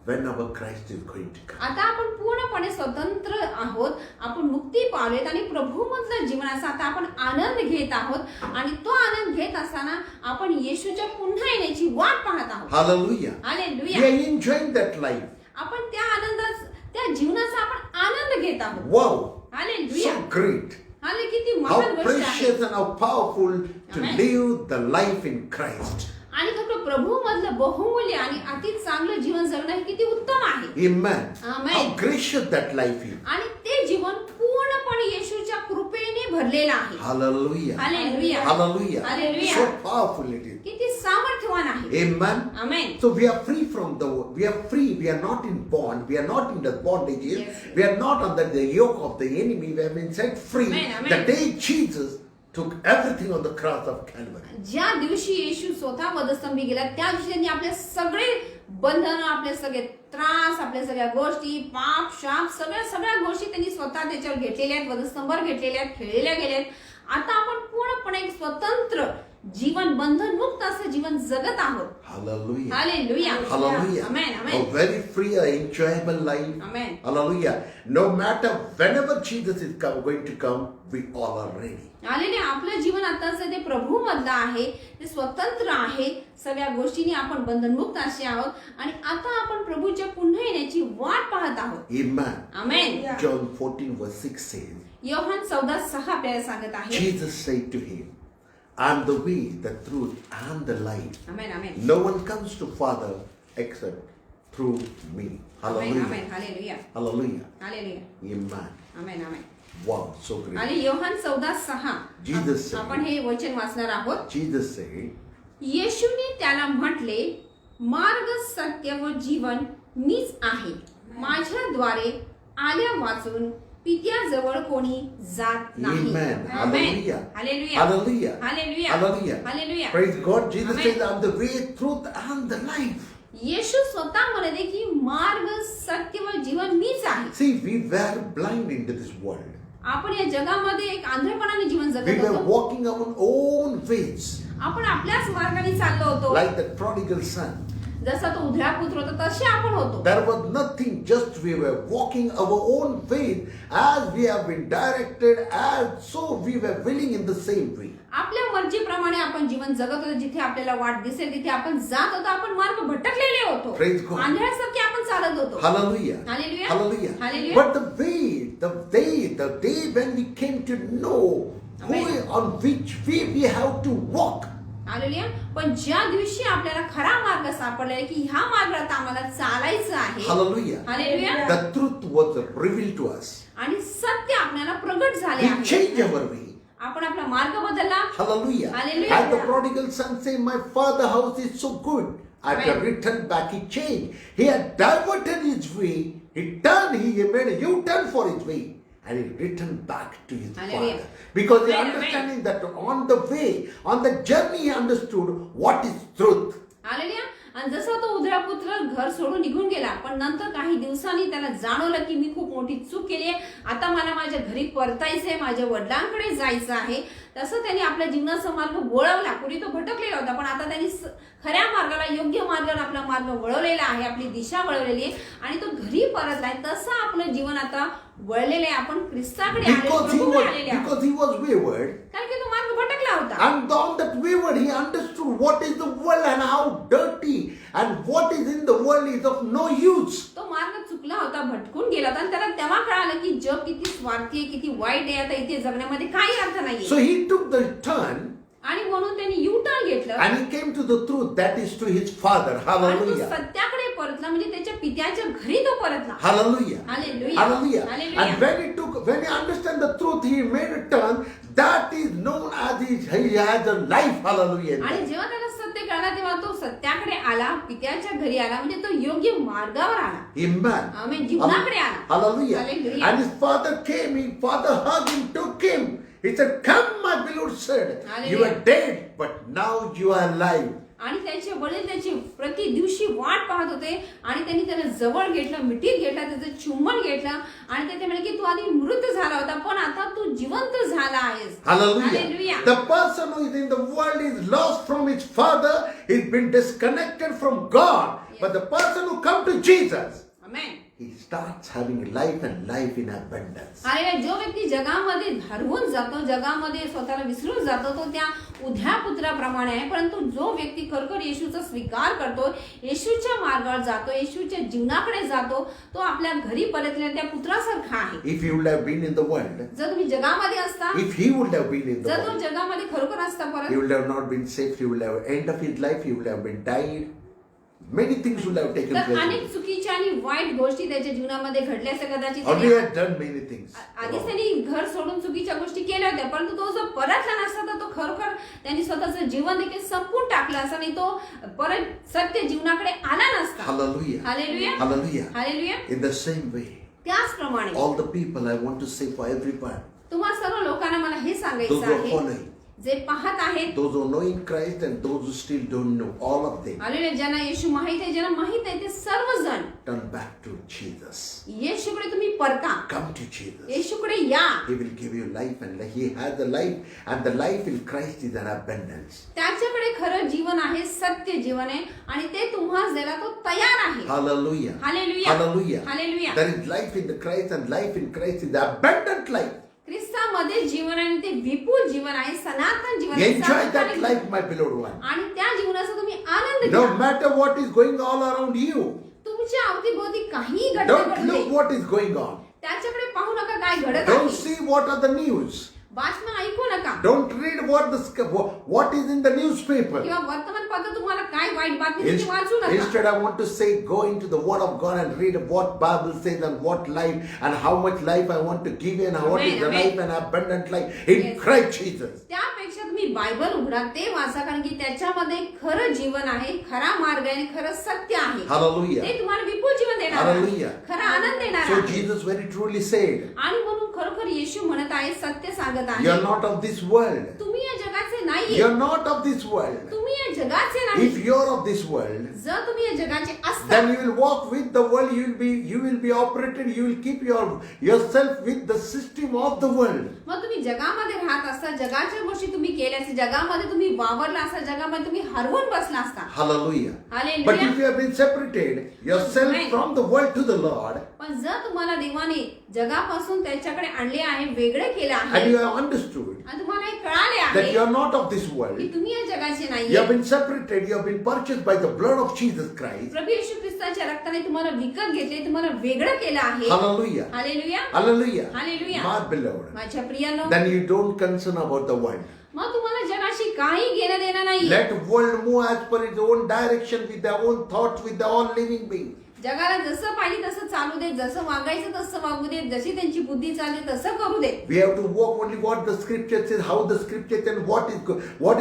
Speaker 1: when our Christ is going to come.
Speaker 2: आता आपण पूर्णपणे स्वतंत्र आहोत. आपण मुक्ती पावलेत आणि प्रभूमधलं जीवनाचा आता आपण आनंद घेत आहोत आणि तो आनंद घेत असताना आपण येशूच्या पुन्हा येण्याची वाट पाहत आहोत.
Speaker 1: Hallelujah.
Speaker 2: Hallelujah.
Speaker 1: We are enjoying that life.
Speaker 2: आपण त्या आनंदाचा त्या जीवनाचा आपण आनंद घेत आहोत.
Speaker 1: Wow.
Speaker 2: हालेलुया.
Speaker 1: So great.
Speaker 2: हाले किती
Speaker 1: How
Speaker 2: महान गोष्ट आहे.
Speaker 1: precious and how powerful to
Speaker 2: Amen.
Speaker 1: live the life in Christ.
Speaker 2: आणि आपलं प्रभू मधलं बहुमूल्य आणि अति चांगलं जीवन जगणं हे किती उत्तम आहे.
Speaker 1: Amen.
Speaker 2: Amen.
Speaker 1: How gracious that life is.
Speaker 2: आणि ते जीवन पूर्णपणे येशूच्या कृपेने भरलेलं आहे.
Speaker 1: Hallelujah.
Speaker 2: Hallelujah.
Speaker 1: Hallelujah.
Speaker 2: Hallelujah.
Speaker 1: So powerful it is.
Speaker 2: किती सामर्थ्यवान आहे.
Speaker 1: Amen.
Speaker 2: Amen.
Speaker 1: So we are free from we are free. We are not in bond. We are not in the bondages.
Speaker 2: Yes.
Speaker 1: We are not under the yoke of the enemy. We have been set free.
Speaker 2: Amen, amen.
Speaker 1: The day Jesus took everything on the cross of Calvary.
Speaker 2: ज्या दिवशी येशू स्वतः वधस्तंभी गेला त्या दिवशी त्यांनी आपले सगळे बंधन, आपले सगळे त्रास, आपल्या सगळ्या गोष्टी, पाप, शाप, सगळ्या गोष्टी त्यांनी स्वतः त्याच्यावर घेतलेल्या आहेत, वधस्तंभावर घेतलेल्या आहेत, खेळलेल्या गेल्यात. आता आपण पूर्णपणे एक स्वतंत्र जीवन बंधनमुक्त असं जीवन जगत आहोत.
Speaker 1: Hallelujah.
Speaker 2: Hallelujah.
Speaker 1: Hallelujah.
Speaker 2: Amen,
Speaker 1: A
Speaker 2: amen.
Speaker 1: very free, enjoyable life.
Speaker 2: Amen.
Speaker 1: Hallelujah. No matter whenever Jesus is going to come, we all are ready.
Speaker 2: Hallelujah. आपलं जीवन आताचं ते प्रभू मधलं आहे, ते स्वतंत्र आहे. सगळ्या गोष्टींनी आपण बंधनमुक्त असे आहोत आणि आता आपण प्रभूच्या पुन्हा येण्याची वाट पाहत आहोत.
Speaker 1: Amen.
Speaker 2: आमेन.
Speaker 1: John 14 verse 6 says,
Speaker 2: योहान 14:6 आपल्याला सांगत आहे.
Speaker 1: Jesus said to him, I am the way, the truth, and the life.
Speaker 2: Amen, amen.
Speaker 1: No one comes to Father except through me.
Speaker 2: Amen, amen.
Speaker 1: Hallelujah.
Speaker 2: Hallelujah.
Speaker 1: Hallelujah.
Speaker 2: Hallelujah.
Speaker 1: Amen.
Speaker 2: Amen, amen.
Speaker 1: Wow, so great.
Speaker 2: आणि Yohan 14:6
Speaker 1: Jesus said-
Speaker 2: आपण हे वचन वाचणार आहोत.
Speaker 1: Jesus said,
Speaker 2: येशूने त्याला म्हटले, मार्ग, सत्य व जीवन मीच आहे. माझ्याद्वारे आल्या वाचून पित्याजवळ कोणी जात नाही.
Speaker 1: Amen.
Speaker 2: Amen.
Speaker 1: Hallelujah.
Speaker 2: Hallelujah.
Speaker 1: Hallelujah.
Speaker 2: Hallelujah.
Speaker 1: Hallelujah.
Speaker 2: Hallelujah.
Speaker 1: Praise God. Jesus
Speaker 2: Amen.
Speaker 1: says, I am the way, truth, and the life.
Speaker 2: येशू स्वतः म्हणाले की मार्ग, सत्य व जीवन मीच आहे.
Speaker 1: See, we were blind into this world.
Speaker 2: आपण या जगामध्ये एक आंधळपणाने जीवन
Speaker 1: We
Speaker 2: जगत
Speaker 1: were
Speaker 2: होतो.
Speaker 1: walking our own ways,
Speaker 2: आपण आपल्याच मार्गाने चाललो होतो.
Speaker 1: like the prodigal son.
Speaker 2: जसा तो उधळा पुत्र होता तसे आपण होतो.
Speaker 1: There was nothing, just we were walking our own ways as we have been directed, as so we were willing in the same way.
Speaker 2: आपल्या मर्जीप्रमाणे आपण जीवन जगत होतो. जिथे आपल्याला वाट दिसेल तिथे आपण जात होतो. आपण मार्ग भटकलेले होतो.
Speaker 1: Praise God.
Speaker 2: आंधळ्यासारखे आपण चालत होतो.
Speaker 1: Hallelujah.
Speaker 2: Hallelujah.
Speaker 1: Hallelujah.
Speaker 2: Hallelujah.
Speaker 1: But the day when we came to know
Speaker 2: Amen.
Speaker 1: on which way we have to walk.
Speaker 2: Hallelujah. पण ज्या दिवशी आपल्याला खरा मार्ग सापडला की ह्या मार्गात आम्हाला चालायचं आहे.
Speaker 1: Hallelujah.
Speaker 2: Hallelujah.
Speaker 1: The truth was revealed to us.
Speaker 2: आणि सत्य आपल्याला प्रगट झाले
Speaker 1: We
Speaker 2: आहे.
Speaker 1: changed our way.
Speaker 2: आपण आपला मार्ग बदलला.
Speaker 1: Hallelujah.
Speaker 2: Hallelujah.
Speaker 1: And the prodigal son said, my father's house is so good. After
Speaker 2: Amen.
Speaker 1: returned back, he changed. He had diverted his way. He turned, he made a U-turn for his way. And he returned back to his
Speaker 2: Hallelujah.
Speaker 1: father. Because he
Speaker 2: Amen,
Speaker 1: understanding that on the way, on the journey, he understood what is truth.
Speaker 2: Hallelujah. आणि जसा तो उधळा पुत्र घर सोडून निघून गेला, पण नंतर काही दिवसांनी त्याला जाणवलं की मी खूप मोठी चूक केली आहे. आता मला माझ्या घरी परतायचंय, माझ्या वडिलांकडे जायचं आहे. तसं त्यांनी आपल्या जीवनाचा मार्ग वळवला. पूर्वी तो भटकलेला होता, पण आता त्यांनी खऱ्या मार्गाला, योग्य मार्गाला आपला मार्ग वळवलेला आहे, आपली दिशा वळवलेली आहे आणि तो घरी परतलाय. तसं आपलं जीवन आता वळलेलं आहे. आपण ख्रिस्ताकडे आलेलो, प्रभूकडे आलेले आहोत.
Speaker 1: Because he was wayward.
Speaker 2: कारण की तो मार्ग भटकला होता.
Speaker 1: And on that wayward, he understood what is the world and how dirty and what is in the world is of no use.
Speaker 2: तो मार्ग चुकला होता, भटकून गेला होता आणि त्याला तेव्हा कळालं की जग किती स्वार्थी आहे, किती वाईट आहे. आता इथे जगण्यामध्ये काही अर्थ नाहीये.
Speaker 1: So he took the turn
Speaker 2: आणि म्हणून त्यांनी यू टर्न घेतलं
Speaker 1: and he came to the truth, that is to his father.
Speaker 2: आणि तो
Speaker 1: Hallelujah.
Speaker 2: सत्याकडे परतला, म्हणजे त्याच्या पित्याच्या घरी तो परतला.
Speaker 1: Hallelujah.
Speaker 2: Hallelujah.
Speaker 1: Hallelujah.
Speaker 2: Hallelujah.
Speaker 1: And when he understand the truth, he made a turn. That is known as he has a life. Hallelujah.
Speaker 2: आणि जेव्हा त्याला सत्य कळला तेव्हा तो सत्याकडे आला, पित्याच्या घरी आला, म्हणजे तो योग्य मार्गावर आला.
Speaker 1: Amen.
Speaker 2: आमेन. जीवनाकडे आला.
Speaker 1: Hallelujah.
Speaker 2: Hallelujah.
Speaker 1: And his father came, his father hugged him, took him. He said, come my beloved son.
Speaker 2: Hallelujah.
Speaker 1: You are dead, but now you are alive.
Speaker 2: आणि त्याचे वडील त्याची प्रति दिवशी वाट पाहत होते आणि त्यांनी त्याला जवळ घेतलं, मिठीत घेतला, त्याचं चुंबन घेतलं आणि ते म्हणाले की तू आधी मृत झाला होता, पण आता तू जिवंत झाला आहेस.
Speaker 1: Hallelujah.
Speaker 2: Hallelujah.
Speaker 1: The person who is in the world is lost from his father, he's been disconnected from God.
Speaker 2: Yes.
Speaker 1: But the person who come to Jesus,
Speaker 2: Amen.
Speaker 1: he starts having life and life in abundance.
Speaker 2: आणि जो व्यक्ती जगामध्ये हरवून जातो, जगामध्ये स्वतःला विसरून जातो, तो त्या उध्या पुत्राप्रमाणे आहे. परंतु जो व्यक्ती खरोखर येशूचा स्वीकार करतो, येशूच्या मार्गावर जातो, येशूच्या जीवनाकडे जातो, तो आपल्या घरी परतलेल्या त्या पुत्रासारखा आहे.
Speaker 1: If he would have been in the world,
Speaker 2: जर तुम्ही जगामध्ये असता,
Speaker 1: if he would have been in the
Speaker 2: जर तो
Speaker 1: world,
Speaker 2: जगामध्ये खरोखर असता
Speaker 1: he
Speaker 2: परत,
Speaker 1: would have not been saved. He would have end of his life. He would have been died. Many things would have taken
Speaker 2: तर अनेक
Speaker 1: place.
Speaker 2: चुकीच्या आणि वाईट गोष्टी त्याच्या जीवनामध्ये घडल्या असत्या कदाचित.
Speaker 1: Or he
Speaker 2: त्याने
Speaker 1: had done many things.
Speaker 2: आधीच त्यांनी घर सोडून चुकीच्या गोष्टी केल्या होत्या, परंतु तो जर परतला नसता तर तो खरोखर त्यांनी स्वतःचं जीवन देखील संपून टाकलं असं, नाही तो परत सत्य जीवनाकडे आला नसता.
Speaker 1: Hallelujah.
Speaker 2: Hallelujah.
Speaker 1: Hallelujah.
Speaker 2: Hallelujah.
Speaker 1: In the same way,
Speaker 2: त्याचप्रमाणे
Speaker 1: all the people, I want to say for everyone,
Speaker 2: तुम्हा सर्व लोकांना मला हे
Speaker 1: those
Speaker 2: सांगायचं
Speaker 1: who are
Speaker 2: आहे
Speaker 1: following,
Speaker 2: जे पाहत आहेत,
Speaker 1: those who know in Christ and those who still don't know, all of them,
Speaker 2: hallelujah, ज्यांना येशू माहित आहे, ज्यांना माहित आहे, ते सर्वजण
Speaker 1: turn back to Jesus.
Speaker 2: येशूकडे तुम्ही परता,
Speaker 1: Come to Jesus.
Speaker 2: येशूकडे या.
Speaker 1: He will give you life, and He has the life, and the life in Christ is an abundance.
Speaker 2: त्याच्याकडे खरं जीवन आहे, सत्य जीवन आहे, आणि ते तुम्हाला द्यायला तो तयार आहे.
Speaker 1: Hallelujah.
Speaker 2: Hallelujah,
Speaker 1: Hallelujah.
Speaker 2: Hallelujah.
Speaker 1: There is life in the Christ, and life in Christ is abundant life.
Speaker 2: ख्रिस्तामध्ये जीवन आहे, ते विपुल जीवन आहे, सनातन जीवन आहे,
Speaker 1: Enjoy that
Speaker 2: सार्वकालिक
Speaker 1: life,
Speaker 2: Jeevan.
Speaker 1: my beloved one.
Speaker 2: आणि त्या जीवनाचा तुम्ही आनंद
Speaker 1: No
Speaker 2: घ्या.
Speaker 1: matter what is going all around you,
Speaker 2: तुमच्या अवतीभोवती काही घडत
Speaker 1: don't
Speaker 2: घडते,
Speaker 1: look what is going on.
Speaker 2: त्याच्याकडे पाहू नका काय घडत
Speaker 1: Don't
Speaker 2: आहे.
Speaker 1: see what are the news.
Speaker 2: बातम्या ऐकू नका,
Speaker 1: Don't read what is in the newspaper.
Speaker 2: किंवा वर्तमानपत्र तुम्हाला काय वाईट बातमी त्याची वाचू नका.
Speaker 1: Instead, I want to say, go into the Word of God and read what Bible says and what life and how much life I want to give you and what is the
Speaker 2: Amen.
Speaker 1: life and abundant life in
Speaker 2: Yes.
Speaker 1: Christ Jesus.
Speaker 2: त्यापेक्षा तुम्ही Bible उघडा, ते वाचा, कारण की त्याच्यामध्ये खरं जीवन आहे, खरा मार्ग आहे, खरं सत्य आहे.
Speaker 1: Hallelujah.
Speaker 2: ते तुम्हाला विपुल जीवन देणार आहे,
Speaker 1: Hallelujah.
Speaker 2: खरा आनंद देणार
Speaker 1: So
Speaker 2: आहे.
Speaker 1: Jesus very truly said,
Speaker 2: आणि म्हणून खरोखर येशू म्हणत आहे, सत्य सांगत
Speaker 1: you are
Speaker 2: आहे,
Speaker 1: not of this world.
Speaker 2: तुम्ही या जगाचे नाही,
Speaker 1: You are not of this world.
Speaker 2: तुम्ही या जगाचे नाही.
Speaker 1: If you are of this world,
Speaker 2: जर तुम्ही या जगाचे असता,
Speaker 1: then you will walk with the world. You will be operated. You will keep yourself with the system of the world.
Speaker 2: मग तुम्ही जगामध्ये राहत असता, जगाच्या गोष्टी तुम्ही केल्या असता, जगामध्ये तुम्ही वावरला असता, जगामध्ये तुम्ही हरवून बसला असता.
Speaker 1: Hallelujah.
Speaker 2: Hallelujah.
Speaker 1: But if you have been separated yourself
Speaker 2: Amen.
Speaker 1: from the world to the Lord,
Speaker 2: पण जर तुम्हाला देवाने जगापासून त्याच्याकडे आणले आहे, वेगळे केले
Speaker 1: and
Speaker 2: आहे,
Speaker 1: you have understood
Speaker 2: आणि तुम्हाला हे कळाले
Speaker 1: that you
Speaker 2: आहे
Speaker 1: are not of this
Speaker 2: की
Speaker 1: world,
Speaker 2: तुम्ही या जगाचे
Speaker 1: you
Speaker 2: नाही,
Speaker 1: have been separated, you have been purchased by the blood of Jesus Christ.
Speaker 2: प्रभू येशू ख्रिस्ताच्या रक्ताने तुम्हाला विकत घेतले, तुम्हाला वेगळं केलं आहे.
Speaker 1: Hallelujah.
Speaker 2: Hallelujah,
Speaker 1: Hallelujah.
Speaker 2: Hallelujah.
Speaker 1: My beloved.
Speaker 2: माझ्या प्रियानो,
Speaker 1: Then you don't concern about the world.
Speaker 2: मग तुम्हाला जगाशी काही घेणं देणं नाही.
Speaker 1: Let world move as per its own direction with their own thoughts, with their own living beings.
Speaker 2: जगाला जसं पाहिजे तसं चालू दे, जसं वागायचं तसं वागू दे, जशी त्यांची बुद्धी चालते तसं करू दे.
Speaker 1: We have to walk only what the scripture says, how the scripture says, and what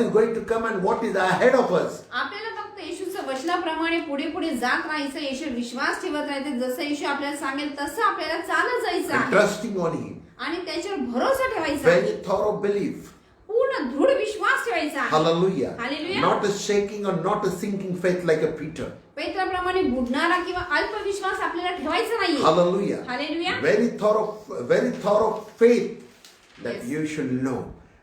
Speaker 1: is going to come and what is ahead of us.
Speaker 2: आपल्याला फक्त येशूच्या वचनाप्रमाणे पुढे पुढे जात राहायचं, येशू विश्वास ठेवत राहायचं, जसं येशू आपल्याला सांगेल तसं आपल्याला चालत जायचं
Speaker 1: And
Speaker 2: आहे,
Speaker 1: trusting on Him.
Speaker 2: आणि त्याच्यावर भरोसा ठेवायचा आहे,
Speaker 1: Very thorough belief.
Speaker 2: पूर्ण दृढ विश्वास ठेवायचा आहे.
Speaker 1: Hallelujah.
Speaker 2: Hallelujah.
Speaker 1: Not a shaking or not a sinking faith like a Peter.
Speaker 2: पेत्राप्रमाणे बुडणारा किंवा अल्प विश्वास आपल्याला ठेवायचा नाहीये.
Speaker 1: Hallelujah.
Speaker 2: Hallelujah.
Speaker 1: Very thorough faith that
Speaker 2: Yes.
Speaker 1: you should know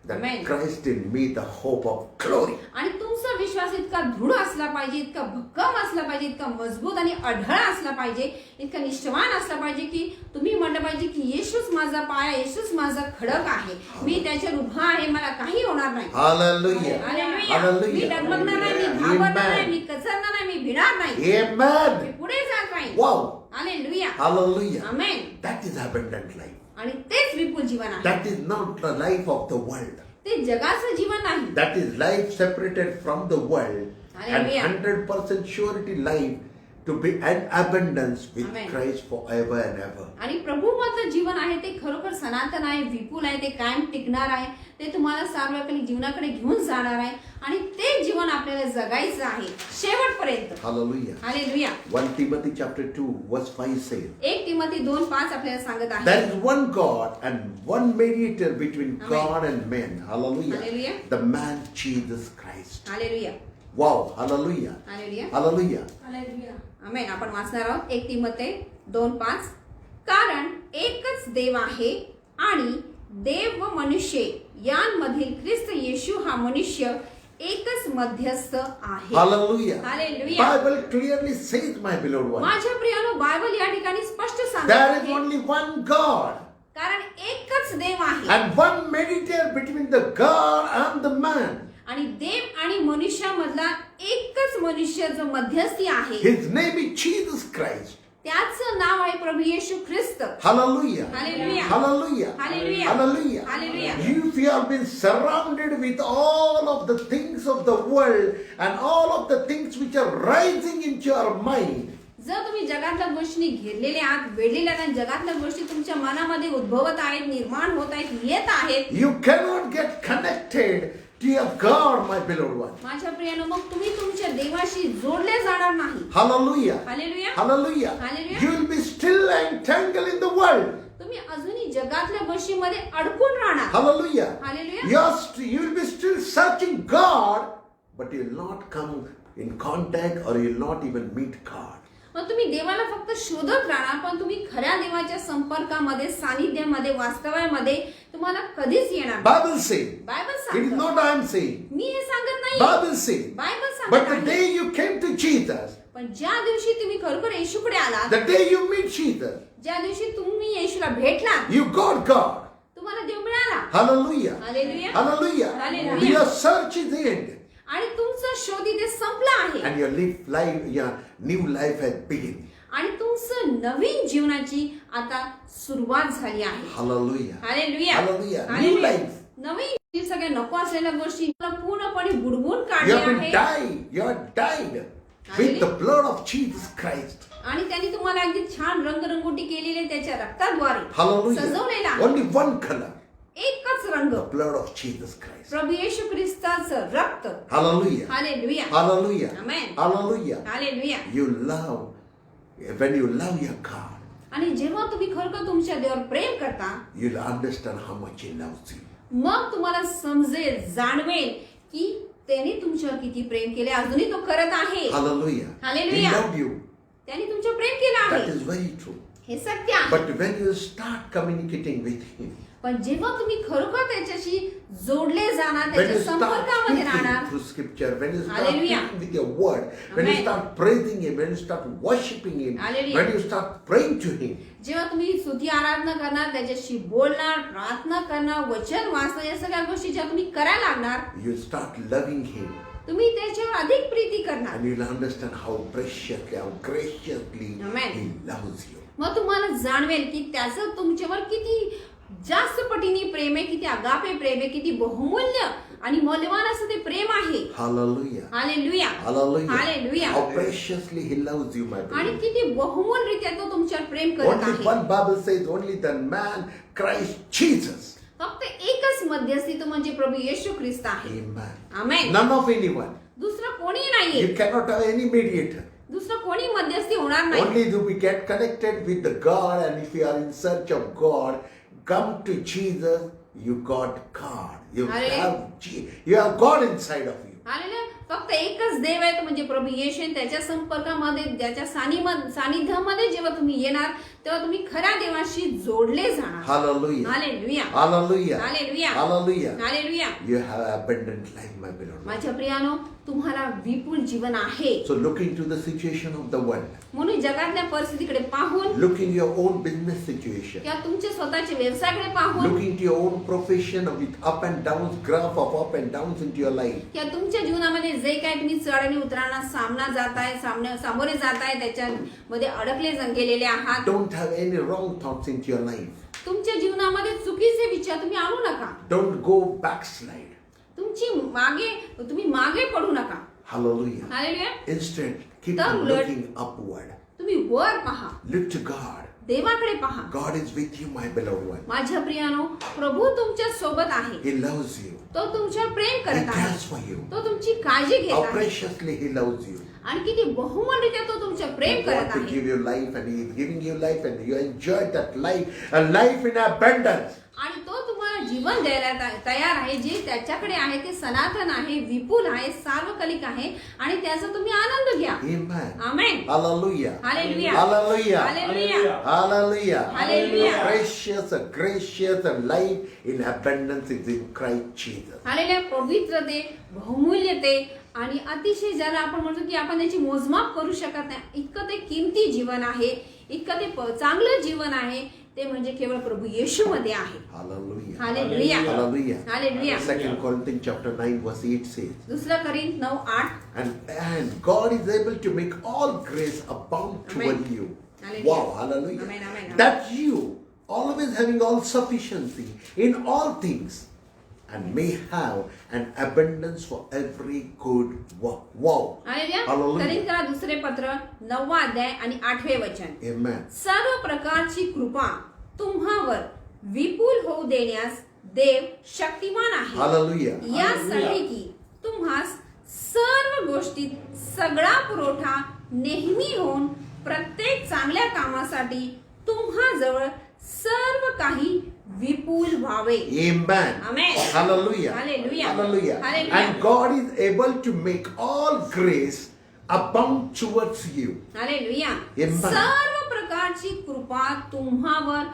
Speaker 1: that
Speaker 2: Amen.
Speaker 1: Christ in me, the hope of glory.
Speaker 2: आणि तुमचा विश्वास इतका दृढ असला पाहिजे, इतका भक्कम असला पाहिजे, इतका मजबूत आणि अढळ असला पाहिजे, इतका निष्ठावान असला पाहिजे की तुम्ही म्हटलं पाहिजे की येशूच माझा पाया, येशूच माझा खडक आहे, मी त्याच्यावर उभा आहे, मला काही होणार नाही.
Speaker 1: Hallelujah.
Speaker 2: हालेलुया. मी
Speaker 1: Hallelujah.
Speaker 2: डगमगणार नाही, मी घाबरणार नाही,
Speaker 1: Amen.
Speaker 2: मी कचरणार नाही, मी भिणार नाही, मी
Speaker 1: Amen.
Speaker 2: पुढे जात राहील.
Speaker 1: Wow.
Speaker 2: Hallelujah.
Speaker 1: Hallelujah.
Speaker 2: Amen.
Speaker 1: That is abundant life.
Speaker 2: आणि तेच विपुल जीवन आहे.
Speaker 1: That is not the life of the world.
Speaker 2: ते जगाचं जीवन नाही.
Speaker 1: That is life separated from the world and
Speaker 2: Hallelujah.
Speaker 1: 100% surety life to be an abundance with
Speaker 2: Amen.
Speaker 1: Christ forever and ever.
Speaker 2: आणि प्रभूमधलं जीवन आहे ते खरोखर सनातन आहे, विपुल आहे, ते कायम टिकणार आहे, ते तुम्हाला सार्वकालिक जीवनाकडे घेऊन जाणार आहे, आणि ते जीवन आपल्याला जगायचं आहे शेवटपर्यंत.
Speaker 1: Hallelujah.
Speaker 2: Hallelujah.
Speaker 1: 1 Timothy chapter 2 verse 5 says,
Speaker 2: 1 Timothy 2:5 आपल्याला सांगत आहे,
Speaker 1: there is one God and one mediator between
Speaker 2: Amen.
Speaker 1: God and men. Hallelujah.
Speaker 2: Hallelujah.
Speaker 1: The man Jesus Christ.
Speaker 2: Hallelujah.
Speaker 1: Wow. Hallelujah.
Speaker 2: Hallelujah.
Speaker 1: Hallelujah.
Speaker 2: Hallelujah. आमेन. आपण वाचणार आहोत 1 तिमोथी 2:5. कारण एकच देव आहे आणि देव व मनुष्य यांमधील ख्रिस्त येशू हा मनुष्य एकच मध्यस्थ आहे.
Speaker 1: Hallelujah.
Speaker 2: Hallelujah.
Speaker 1: Bible clearly says, my beloved one,
Speaker 2: माझ्या प्रियानो, बायबल या ठिकाणी स्पष्ट सांगत
Speaker 1: there is
Speaker 2: आहे,
Speaker 1: only one God
Speaker 2: कारण एकच देव आहे
Speaker 1: and one mediator between the God and the man.
Speaker 2: आणि देव आणि मनुष्यामधला एकच मनुष्य जो मध्यस्थी आहे,
Speaker 1: His name is Jesus Christ.
Speaker 2: त्याचं नाव आहे प्रभू येशू ख्रिस्त.
Speaker 1: Hallelujah.
Speaker 2: Hallelujah.
Speaker 1: Hallelujah.
Speaker 2: Hallelujah.
Speaker 1: Hallelujah.
Speaker 2: Hallelujah.
Speaker 1: If you have been surrounded with all of the things of the world and all of the things which are rising into your mind,
Speaker 2: जर तुम्ही जगातल्या गोष्टी घेरलेल्या आहात, वेढलेल्या आहात, जगातल्या गोष्टी तुमच्या मनामध्ये उद्भवत आहेत, निर्माण होत आहेत, येत आहेत,
Speaker 1: you cannot get connected to your God, my beloved one.
Speaker 2: माझ्या प्रियानो, मग तुम्ही तुमच्या देवाशी जोडले जाणार नाही.
Speaker 1: Hallelujah.
Speaker 2: Hallelujah.
Speaker 1: Hallelujah.
Speaker 2: Hallelujah.
Speaker 1: You will be still entangled in the world.
Speaker 2: तुम्ही अजूनही जगातल्या गोष्टीमध्ये अडकून राहणार.
Speaker 1: Hallelujah.
Speaker 2: Hallelujah.
Speaker 1: You will be still searching God, but you will not come in contact or you will not even meet God.
Speaker 2: मग तुम्ही देवाला फक्त शोधत राहणार, पण तुम्ही खऱ्या देवाच्या संपर्कामध्ये, सानिध्यामध्ये, वास्तव्यामध्ये तुम्हाला कधीच येणार.
Speaker 1: Bible says,
Speaker 2: Bible
Speaker 1: it is
Speaker 2: सांगतं.
Speaker 1: not I am saying.
Speaker 2: मी हे सांगत नाही.
Speaker 1: Bible says,
Speaker 2: बायबल
Speaker 1: but
Speaker 2: सांगत
Speaker 1: the
Speaker 2: आहे.
Speaker 1: day you came to Jesus,
Speaker 2: पण ज्या दिवशी तुम्ही खरोखर येशूकडे आलात,
Speaker 1: the day you meet Jesus,
Speaker 2: ज्या दिवशी तुम्ही येशूला भेटलात,
Speaker 1: you got God.
Speaker 2: तुम्हाला देव मिळाला.
Speaker 1: Hallelujah.
Speaker 2: Hallelujah.
Speaker 1: Hallelujah.
Speaker 2: Hallelujah.
Speaker 1: Your search is end.
Speaker 2: आणि तुमचं शोध इथे संपला आहे.
Speaker 1: And your new life has begun.
Speaker 2: आणि तुमचं नवीन जीवनाची आता सुरुवात झाली आहे.
Speaker 1: Hallelujah.
Speaker 2: Hallelujah.
Speaker 1: Hallelujah. New
Speaker 2: hallelujah.
Speaker 1: life.
Speaker 2: नवीन सगळ्या नको असलेल्या गोष्टी पूर्णपणे बुडवून
Speaker 1: You
Speaker 2: काढल्या
Speaker 1: have been
Speaker 2: आहे.
Speaker 1: died. You are died with the blood of Jesus Christ.
Speaker 2: आणि त्यांनी तुम्हाला अगदी छान रंगरंगोटी केलेली आहे त्याच्या रक्ताद्वारे
Speaker 1: Hallelujah.
Speaker 2: सजवलेला आहे.
Speaker 1: Only one color.
Speaker 2: एकच रंग,
Speaker 1: The blood of Jesus Christ.
Speaker 2: प्रभू येशू ख्रिस्ताचं रक्त.
Speaker 1: Hallelujah.
Speaker 2: Hallelujah.
Speaker 1: Hallelujah.
Speaker 2: Amen.
Speaker 1: Hallelujah.
Speaker 2: Hallelujah.
Speaker 1: You love, when you love your God,
Speaker 2: आणि जेव्हा तुम्ही खरोखर तुमच्या देवावर प्रेम करता,
Speaker 1: you'll understand how much He loves you.
Speaker 2: मग तुम्हाला समजेल, जाणवेल की त्याने तुमच्यावर किती प्रेम केले, अजूनही तो करत आहे.
Speaker 1: Hallelujah.
Speaker 2: Hallelujah.
Speaker 1: He loved you.
Speaker 2: त्याने तुमच्यावर प्रेम केलं
Speaker 1: That
Speaker 2: आहे.
Speaker 1: is very true.
Speaker 2: हे सत्य आहे.
Speaker 1: But when you start communicating with Him,
Speaker 2: पण जेव्हा तुम्ही खरोखर त्याच्याशी जोडले जाणार,
Speaker 1: when
Speaker 2: त्याच्या
Speaker 1: you start
Speaker 2: संपर्कामध्ये
Speaker 1: speaking
Speaker 2: राहणार,
Speaker 1: through Scripture, when you start
Speaker 2: Hallelujah.
Speaker 1: speaking with your word, when you
Speaker 2: Amen.
Speaker 1: start praising Him, when you start worshiping Him,
Speaker 2: Hallelujah.
Speaker 1: when you start praying to Him,
Speaker 2: जेव्हा तुम्ही स्तुती आराधना करणार, त्याच्याशी बोलणार, प्रार्थना करणार, वचन वाचणार, या सगळ्या गोष्टी ज्या तुम्ही करायला लागणार,
Speaker 1: you start loving Him.
Speaker 2: तुम्ही त्याच्यावर अधिक प्रीती करणार.
Speaker 1: And you'll understand how preciously, how graciously
Speaker 2: Amen.
Speaker 1: He loves you.
Speaker 2: मग तुम्हाला जाणवेल की त्याचं तुमच्यावर किती जास्त पटीने प्रेम आहे, किती आगापे प्रेम आहे, किती बहुमूल्य आणि मौल्यवान असं ते प्रेम आहे.
Speaker 1: Hallelujah.
Speaker 2: Hallelujah.
Speaker 1: Hallelujah.
Speaker 2: Hallelujah.
Speaker 1: How preciously He loves you, my
Speaker 2: आणि
Speaker 1: brother.
Speaker 2: किती बहुमूल रीत्या तो तुमच्यावर प्रेम करत
Speaker 1: Only
Speaker 2: आहे.
Speaker 1: one Bible says, only the man Christ Jesus.
Speaker 2: फक्त एकच मध्यस्थी, तो म्हणजे प्रभू येशू ख्रिस्त आहे.
Speaker 1: Amen.
Speaker 2: Amen.
Speaker 1: None of anyone.
Speaker 2: दुसरं कोणी नाहीये.
Speaker 1: You cannot have any mediator.
Speaker 2: दुसरं कोणी मध्यस्थी होणार नाही.
Speaker 1: Only do we get connected with the God, and if you are in search of God, come to Jesus, you got God. You have God inside of you.
Speaker 2: Hallelujah. फक्त एकच देव आहे, तो म्हणजे प्रभू येशू. त्याच्या संपर्कामध्ये, त्याच्या सानिध्यामध्ये जेव्हा तुम्ही येणार, तेव्हा तुम्ही खऱ्या देवाशी जोडले जाणार.
Speaker 1: Hallelujah.
Speaker 2: Hallelujah.
Speaker 1: Hallelujah.
Speaker 2: Hallelujah.
Speaker 1: Hallelujah.
Speaker 2: Hallelujah.
Speaker 1: You have abundant life, my beloved.
Speaker 2: माझ्या प्रियानो, तुम्हाला विपुल जीवन आहे.
Speaker 1: So look into the situation of the world.
Speaker 2: म्हणून जगातल्या परिस्थितीकडे पाहून,
Speaker 1: Look in your own business situation.
Speaker 2: किंवा तुमच्या स्वतःच्या व्यवसायाकडे पाहून,
Speaker 1: Look into your own profession with up and downs, graph of up and downs into your life.
Speaker 2: किंवा तुमच्या जीवनामध्ये जे काय तुम्ही चढ आणि उतरांना सामोरे जाताय, त्याच्यामध्ये अडकले गेलेले आहात.
Speaker 1: Don't have any wrong thoughts into your life.
Speaker 2: तुमच्या जीवनामध्ये चुकीचे विचार तुम्ही आणू नका.
Speaker 1: Don't go backslide.
Speaker 2: तुम्ही मागे पडू नका.
Speaker 1: Hallelujah.
Speaker 2: हालेलुया.
Speaker 1: Instead, keep
Speaker 2: तर
Speaker 1: on
Speaker 2: उलट
Speaker 1: looking upward.
Speaker 2: तुम्ही वर पहा,
Speaker 1: Look to God.
Speaker 2: देवाकडे पहा.
Speaker 1: God is with you, my beloved one.
Speaker 2: माझ्या प्रियानो, प्रभू तुमच्या सोबत आहे.
Speaker 1: He loves you.
Speaker 2: तो तुमच्यावर प्रेम
Speaker 1: He
Speaker 2: करत आहे.
Speaker 1: cares for you.
Speaker 2: तो तुमची काळजी घेत
Speaker 1: How
Speaker 2: आहे.
Speaker 1: preciously He loves you.
Speaker 2: आणि किती बहुमूल्यरित्या तो तुमच्यावर प्रेम
Speaker 1: He
Speaker 2: करत
Speaker 1: wants to
Speaker 2: आहे.
Speaker 1: give you life, and He is giving you life, and you enjoy that life, a life in abundance.
Speaker 2: आणि तो तुम्हाला जीवन द्यायला तयार आहे. जे त्याच्याकडे आहे ते सनातन आहे, विपुल आहे, सार्वकालिक आहे, आणि त्याचा तुम्ही आनंद घ्या.
Speaker 1: Amen.
Speaker 2: Amen.
Speaker 1: Hallelujah.
Speaker 2: Hallelujah.
Speaker 1: Hallelujah.
Speaker 2: Hallelujah.
Speaker 1: Hallelujah.
Speaker 2: Hallelujah.
Speaker 1: A precious, a gracious, a life in abundance is in Christ Jesus.
Speaker 2: Hallelujah. पवित्रते, बहुमूल्यते आणि अतिशय ज्याला आपण म्हणतो की आपण त्याची मोजमाप करू शकत नाही, इतकं ते किमती जीवन आहे, इतकं ते चांगलं जीवन आहे, ते म्हणजे केवळ प्रभू येशू मध्ये आहे.
Speaker 1: Hallelujah.
Speaker 2: Hallelujah.
Speaker 1: Hallelujah.
Speaker 2: Hallelujah.
Speaker 1: 2 Corinthians chapter 9 verse 8 says,
Speaker 2: दुसरं करीन 9:8.
Speaker 1: and God is able to make all grace abound toward
Speaker 2: Amen.
Speaker 1: you.
Speaker 2: Hallelujah.
Speaker 1: Wow, hallelujah.
Speaker 2: Amen, amen, amen.
Speaker 1: That you, always having all sufficiency in all things, and may have an abundance for every good work. Wow.
Speaker 2: Hallelujah.
Speaker 1: Hallelujah.
Speaker 2: करीन करा दुसरे पत्र 9वा अध्याय आणि 8वे वचन.
Speaker 1: Amen.
Speaker 2: सर्व प्रकारची कृपा तुम्हावर विपुल होऊ देण्यास देव शक्तिमान आहे.
Speaker 1: Hallelujah.
Speaker 2: यासाठी की तुम्हास सर्व गोष्टीत सगळा पुरवठा नेहमी होऊन प्रत्येक चांगल्या कामासाठी तुम्हाजवळ सर्व काही विपुल व्हावे.
Speaker 1: Amen.
Speaker 2: Amen.
Speaker 1: Hallelujah.
Speaker 2: Hallelujah.
Speaker 1: Hallelujah.
Speaker 2: Hallelujah.
Speaker 1: And God is able to make all grace abound towards you.
Speaker 2: Hallelujah.
Speaker 1: Amen.
Speaker 2: सर्व प्रकारची कृपा तुम्हावर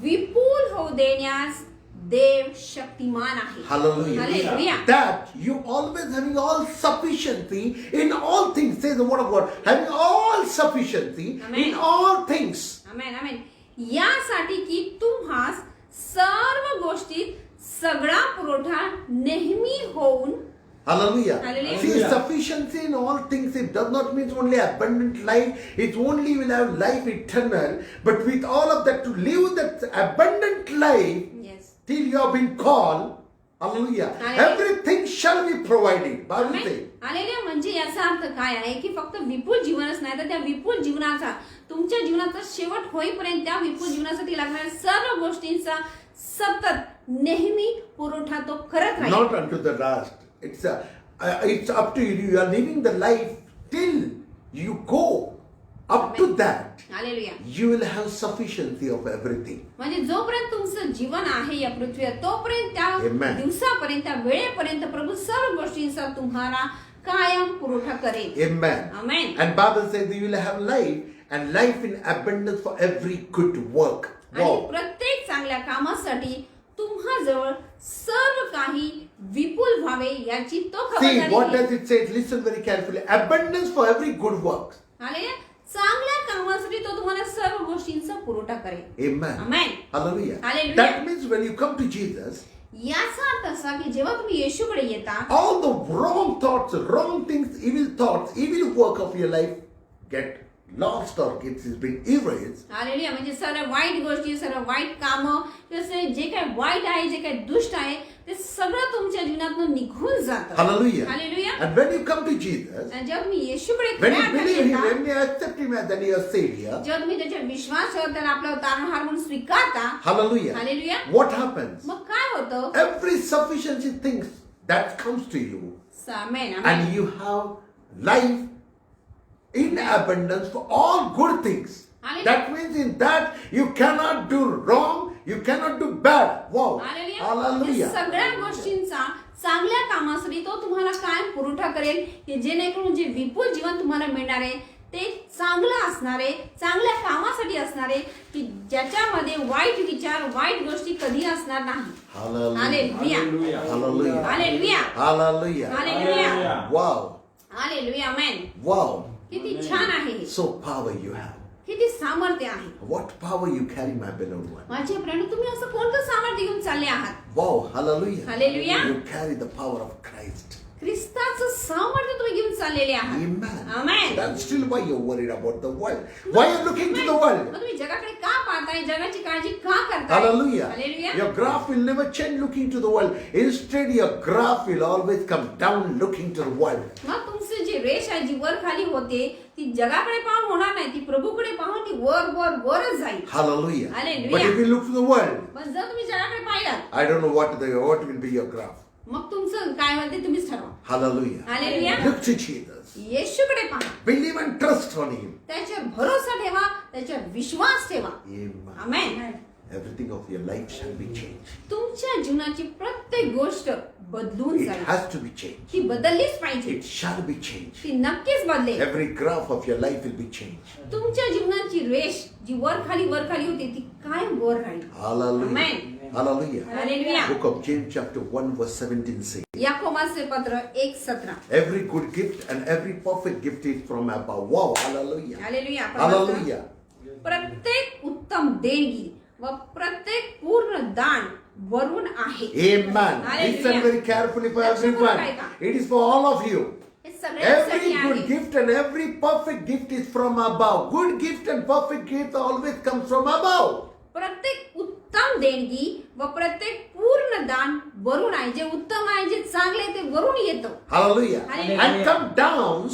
Speaker 2: विपुल होऊ देण्यास देव शक्तिमान आहे.
Speaker 1: Hallelujah.
Speaker 2: Hallelujah.
Speaker 1: That you always having all sufficiency in all things, says the word of God. Having all sufficiency
Speaker 2: Amen.
Speaker 1: in all things.
Speaker 2: आमेन आमेन. यासाठी की तुम्हास सर्व गोष्टीत सगळा पुरवठा नेहमी होऊन.
Speaker 1: Hallelujah.
Speaker 2: Hallelujah.
Speaker 1: See, sufficiency in all things, it does not mean only abundant life. It only will have life eternal. But with all of that, to live that abundant life,
Speaker 2: Yes.
Speaker 1: till you have been called, hallelujah,
Speaker 2: Hallelujah.
Speaker 1: everything shall be provided. Bible
Speaker 2: amen.
Speaker 1: says.
Speaker 2: Hallelujah. म्हणजे याचा अर्थ काय आहे की फक्त विपुल जीवनच नाही तर त्या विपुल जीवनाचा तुमच्या जीवनाचा शेवट होईपर्यंत त्या विपुल जीवनासाठी लागणाऱ्या सर्व गोष्टींचा सतत नेहमी पुरवठा तो करत राहील.
Speaker 1: Not unto the last. It's up to you. You are living the life till you go. Up to that,
Speaker 2: hallelujah.
Speaker 1: you will have sufficiency of everything.
Speaker 2: म्हणजे जोपर्यंत तुमचं जीवन आहे या पृथ्वीवर तोपर्यंत त्या
Speaker 1: Amen.
Speaker 2: दिवसापर्यंत त्या वेळेपर्यंत प्रभू सर्व गोष्टींचा तुम्हाला कायम पुरवठा करेल.
Speaker 1: Amen.
Speaker 2: Amen.
Speaker 1: And Bible says you will have life and life in abundance for every good work.
Speaker 2: आणि
Speaker 1: Wow.
Speaker 2: प्रत्येक चांगल्या कामासाठी तुम्हाजवळ सर्व काही विपुल व्हावे याची तो
Speaker 1: See, what
Speaker 2: खबरदारी
Speaker 1: does it say? Listen very carefully. Abundance for every good work.
Speaker 2: Hallelujah. चांगल्या कामासाठी तो तुम्हाला सर्व गोष्टींचा पुरवठा करेल.
Speaker 1: Amen.
Speaker 2: Amen.
Speaker 1: Hallelujah.
Speaker 2: Hallelujah.
Speaker 1: That means when you come to Jesus,
Speaker 2: याचा अर्थ असा की जेव्हा तुम्ही येशूकडे येता
Speaker 1: all the wrong thoughts, wrong things, evil work of your life get lost or gets been erased.
Speaker 2: Hallelujah. म्हणजे सर्व वाईट गोष्टी सर्व वाईट कामं जसे जे काय वाईट आहे जे काय दुष्ट आहे ते सगळं तुमच्या जीवनातून निघून जातं.
Speaker 1: Hallelujah.
Speaker 2: Hallelujah.
Speaker 1: And when you come to Jesus,
Speaker 2: आणि जेव्हा तुम्ही येशूकडे
Speaker 1: when
Speaker 2: खऱ्या
Speaker 1: you
Speaker 2: अर्थाने
Speaker 1: believe Him,
Speaker 2: येता,
Speaker 1: when you accept Him as your Savior,
Speaker 2: जेव्हा तुम्ही त्याच्या विश्वासावर त्याला आपला तारणहार म्हणून स्वीकारता.
Speaker 1: hallelujah,
Speaker 2: hallelujah.
Speaker 1: what happens?
Speaker 2: मग काय होतं?
Speaker 1: Every sufficiency things that comes to you,
Speaker 2: amen, amen.
Speaker 1: and you have life in abundance for all good things.
Speaker 2: Hallelujah.
Speaker 1: That means in that you cannot do wrong, you cannot do bad. Wow.
Speaker 2: Hallelujah.
Speaker 1: Hallelujah.
Speaker 2: या सगळ्या गोष्टींचा चांगल्या कामासाठी तो तुम्हाला कायम पुरवठा करेल की जेणेकरून जे विपुल जीवन तुम्हाला मिळणार आहे ते चांगलं असणार आहे चांगल्या कामासाठी असणार आहे की ज्याच्यामध्ये वाईट विचार वाईट गोष्टी कधी असणार नाही.
Speaker 1: Hallelujah.
Speaker 2: Hallelujah.
Speaker 1: Hallelujah.
Speaker 2: Hallelujah.
Speaker 1: Hallelujah.
Speaker 2: Hallelujah.
Speaker 1: Wow.
Speaker 2: Hallelujah. आमेन.
Speaker 1: Wow.
Speaker 2: किती छान आहे हे.
Speaker 1: So power you have.
Speaker 2: किती सामर्थ्य आहे.
Speaker 1: What power you carry, my beloved one.
Speaker 2: माझे प्राण तुम्ही असं कोणतं सामर्थ्य घेऊन चालले आहात.
Speaker 1: Wow. Hallelujah.
Speaker 2: Hallelujah.
Speaker 1: You carry the power of Christ.
Speaker 2: ख्रिस्ताचं सामर्थ्य तुम्ही घेऊन चाललेले आहात.
Speaker 1: Amen.
Speaker 2: Amen.
Speaker 1: That's still why you're worried about the world. Why you're looking to the
Speaker 2: मग
Speaker 1: world.
Speaker 2: तुम्ही जगाकडे का पाहताय जगाची काळजी का करताय.
Speaker 1: Hallelujah.
Speaker 2: Hallelujah.
Speaker 1: Your graph will never change looking to the world. Instead, your graph will always come down looking to the world.
Speaker 2: मग तुमची जी रेष आहे जी वर खाली होते ती जगाकडे पाहून होणार नाही ती प्रभूकडे पाहून ती वर वर वरच जाईल.
Speaker 1: Hallelujah.
Speaker 2: Hallelujah.
Speaker 1: But if you look to the world,
Speaker 2: पण जर तुम्ही जगाकडे पाहिलात
Speaker 1: I don't know what will be your graph.
Speaker 2: मग तुमचं काय होईल ते तुम्हीच ठरवा.
Speaker 1: Hallelujah.
Speaker 2: Hallelujah.
Speaker 1: Look to Jesus.
Speaker 2: येशूकडे पहा
Speaker 1: Believe and trust on Him.
Speaker 2: त्याच्यावर भरोसा ठेवा त्याच्यावर विश्वास ठेवा.
Speaker 1: Amen.
Speaker 2: Amen.
Speaker 1: Everything of your life shall be changed.
Speaker 2: तुमच्या जीवनाची प्रत्येक गोष्ट बदलून
Speaker 1: It
Speaker 2: जाईल.
Speaker 1: has to be changed.
Speaker 2: ती बदललीच पाहिजे.
Speaker 1: It shall be changed.
Speaker 2: ती नक्कीच बदलेल.
Speaker 1: Every graph of your life will be changed.
Speaker 2: तुमच्या जीवनाची रेष जी वर खाली होती ती काय वर राहील.
Speaker 1: Hallelujah.
Speaker 2: Amen.
Speaker 1: Hallelujah.
Speaker 2: Hallelujah.
Speaker 1: Book of James chapter 1 verse 17 says,
Speaker 2: याकोबाचे पत्र 1:17.
Speaker 1: every good gift and every perfect gift is from above. Wow. Hallelujah.
Speaker 2: Hallelujah.
Speaker 1: Hallelujah.
Speaker 2: प्रत्येक उत्तम देणगी व प्रत्येक पूर्ण दान वरून आहे.
Speaker 1: Amen.
Speaker 2: Hallelujah.
Speaker 1: Listen very carefully for everyone. It is for all of you.
Speaker 2: हे सगळ्यांसाठी
Speaker 1: Every good
Speaker 2: आहे.
Speaker 1: gift and every perfect gift is from above. Good gift and perfect gift always comes from above.
Speaker 2: प्रत्येक उत्तम देणगी व प्रत्येक पूर्ण दान वरून आहे. जे उत्तम आहे जे चांगले आहे ते वरून येतं.
Speaker 1: Hallelujah.
Speaker 2: Hallelujah.
Speaker 1: And come down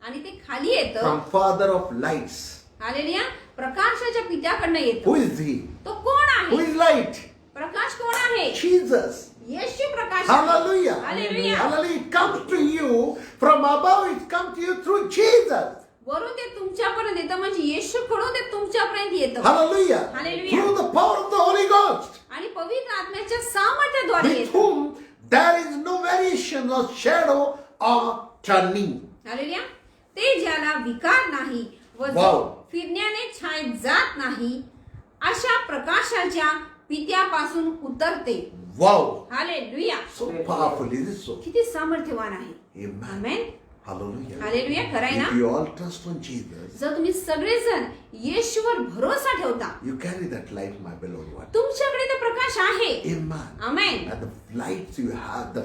Speaker 2: आणि ते खाली येतं.
Speaker 1: from Father of lights.
Speaker 2: Hallelujah. प्रकाशाच्या पित्याकडनं
Speaker 1: Who
Speaker 2: येतो.
Speaker 1: is He?
Speaker 2: तो कोण
Speaker 1: Who
Speaker 2: आहे.
Speaker 1: is light?
Speaker 2: प्रकाश कोण आहे.
Speaker 1: Jesus.
Speaker 2: येशू प्रकाश आहे.
Speaker 1: Hallelujah.
Speaker 2: Hallelujah.
Speaker 1: Hallelujah. It comes to you from above. It comes to you through Jesus.
Speaker 2: वरून ते तुमच्यापर्यंत येतं, म्हणजे येशूकडून ते तुमच्यापर्यंत येतं.
Speaker 1: Hallelujah.
Speaker 2: Hallelujah.
Speaker 1: Through the power of the Holy Ghost.
Speaker 2: आणि पवित्र आत्म्याच्या सामर्थ्याद्वारे
Speaker 1: With
Speaker 2: येतं.
Speaker 1: whom there is no variation or shadow or turning.
Speaker 2: Hallelujah. ते ज्याला विकार नाही व जो
Speaker 1: Wow.
Speaker 2: फिरण्याने छायेत जात नाही, अशा प्रकाशाच्या पित्यापासून उतरते.
Speaker 1: Wow.
Speaker 2: Hallelujah.
Speaker 1: So powerful, is it so?
Speaker 2: किती सामर्थ्यवान आहे.
Speaker 1: Amen.
Speaker 2: आमेन.
Speaker 1: Hallelujah.
Speaker 2: हालेलुया. खरंय ना?
Speaker 1: If you all trust on Jesus,
Speaker 2: जर तुम्ही सगळेजण येशूवर भरोसा ठेवता,
Speaker 1: you carry that light, my beloved one.
Speaker 2: तुमच्याकडे तो प्रकाश आहे.
Speaker 1: Amen.
Speaker 2: Amen.
Speaker 1: And the lights you have,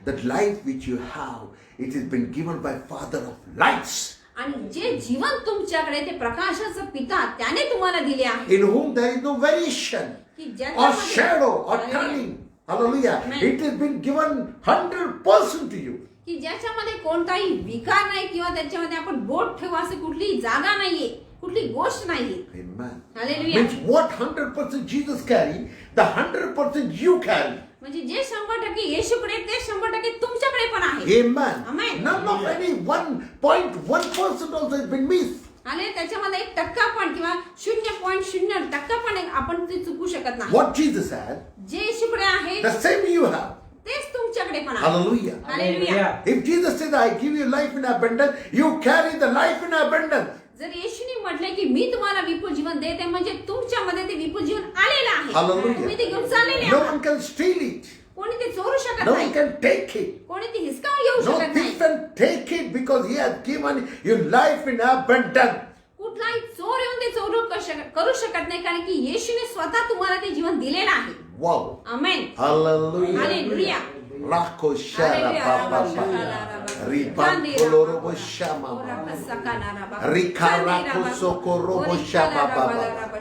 Speaker 1: that light which you have, it has been given by Father of lights,
Speaker 2: आणि जे जीवन तुमच्याकडे ते प्रकाशाचं पिता त्याने तुम्हाला दिले आहे.
Speaker 1: in whom there is no variation
Speaker 2: की
Speaker 1: or
Speaker 2: ज्याच्यामध्ये-
Speaker 1: shadow or
Speaker 2: Hallelujah.
Speaker 1: turning. Hallelujah.
Speaker 2: Amen.
Speaker 1: It has been given 100% to you.
Speaker 2: की ज्याच्यामध्ये कोणताही विकार नाही किंवा त्याच्यामध्ये आपण बोट ठेवू असं कुठली जागा नाहीये, कुठली गोष्ट नाहीये.
Speaker 1: Amen.
Speaker 2: Hallelujah.
Speaker 1: Means what 100% Jesus carry, the 100% you carry.
Speaker 2: म्हणजे जे 100% येशूकडे ते 100% तुमच्याकडे पण आहे.
Speaker 1: Amen.
Speaker 2: Amen.
Speaker 1: None of any 1.1% also has been missed.
Speaker 2: आणि त्याच्यामध्ये 1% पण किंवा 0.0% पण आपण ते चुकू शकत नाही.
Speaker 1: What Jesus had,
Speaker 2: जे येशूकडे आहे
Speaker 1: the same you have.
Speaker 2: तेच तुमच्याकडे पण आहे.
Speaker 1: Hallelujah.
Speaker 2: Hallelujah.
Speaker 1: If Jesus said, I give you life in abundance, you carry the life in abundance.
Speaker 2: जर येशूने म्हटले की मी तुम्हाला विपुल जीवन देते, म्हणजे तुमच्यामध्ये ते विपुल जीवन आलेलं आहे.
Speaker 1: Hallelujah.
Speaker 2: तुम्ही ते घेऊन चाललेले
Speaker 1: No
Speaker 2: आहात.
Speaker 1: one can steal it.
Speaker 2: कोणी ते चोरू शकत
Speaker 1: No one
Speaker 2: नाही.
Speaker 1: can take it.
Speaker 2: कोणी ते हिसकावून घेऊ
Speaker 1: No
Speaker 2: शकत
Speaker 1: thief
Speaker 2: नाही.
Speaker 1: can take it because he has given you life in abundance.
Speaker 2: कुठलाही चोर येऊन ते करू शकत नाही, कारण की येशूने स्वतः तुम्हाला ते जीवन दिलेलं आहे.
Speaker 1: Wow.
Speaker 2: Amen.
Speaker 1: Hallelujah.
Speaker 2: Hallelujah.
Speaker 1: Rako shara baba ripan kolorobo shama rikarako sokorobo shama baba.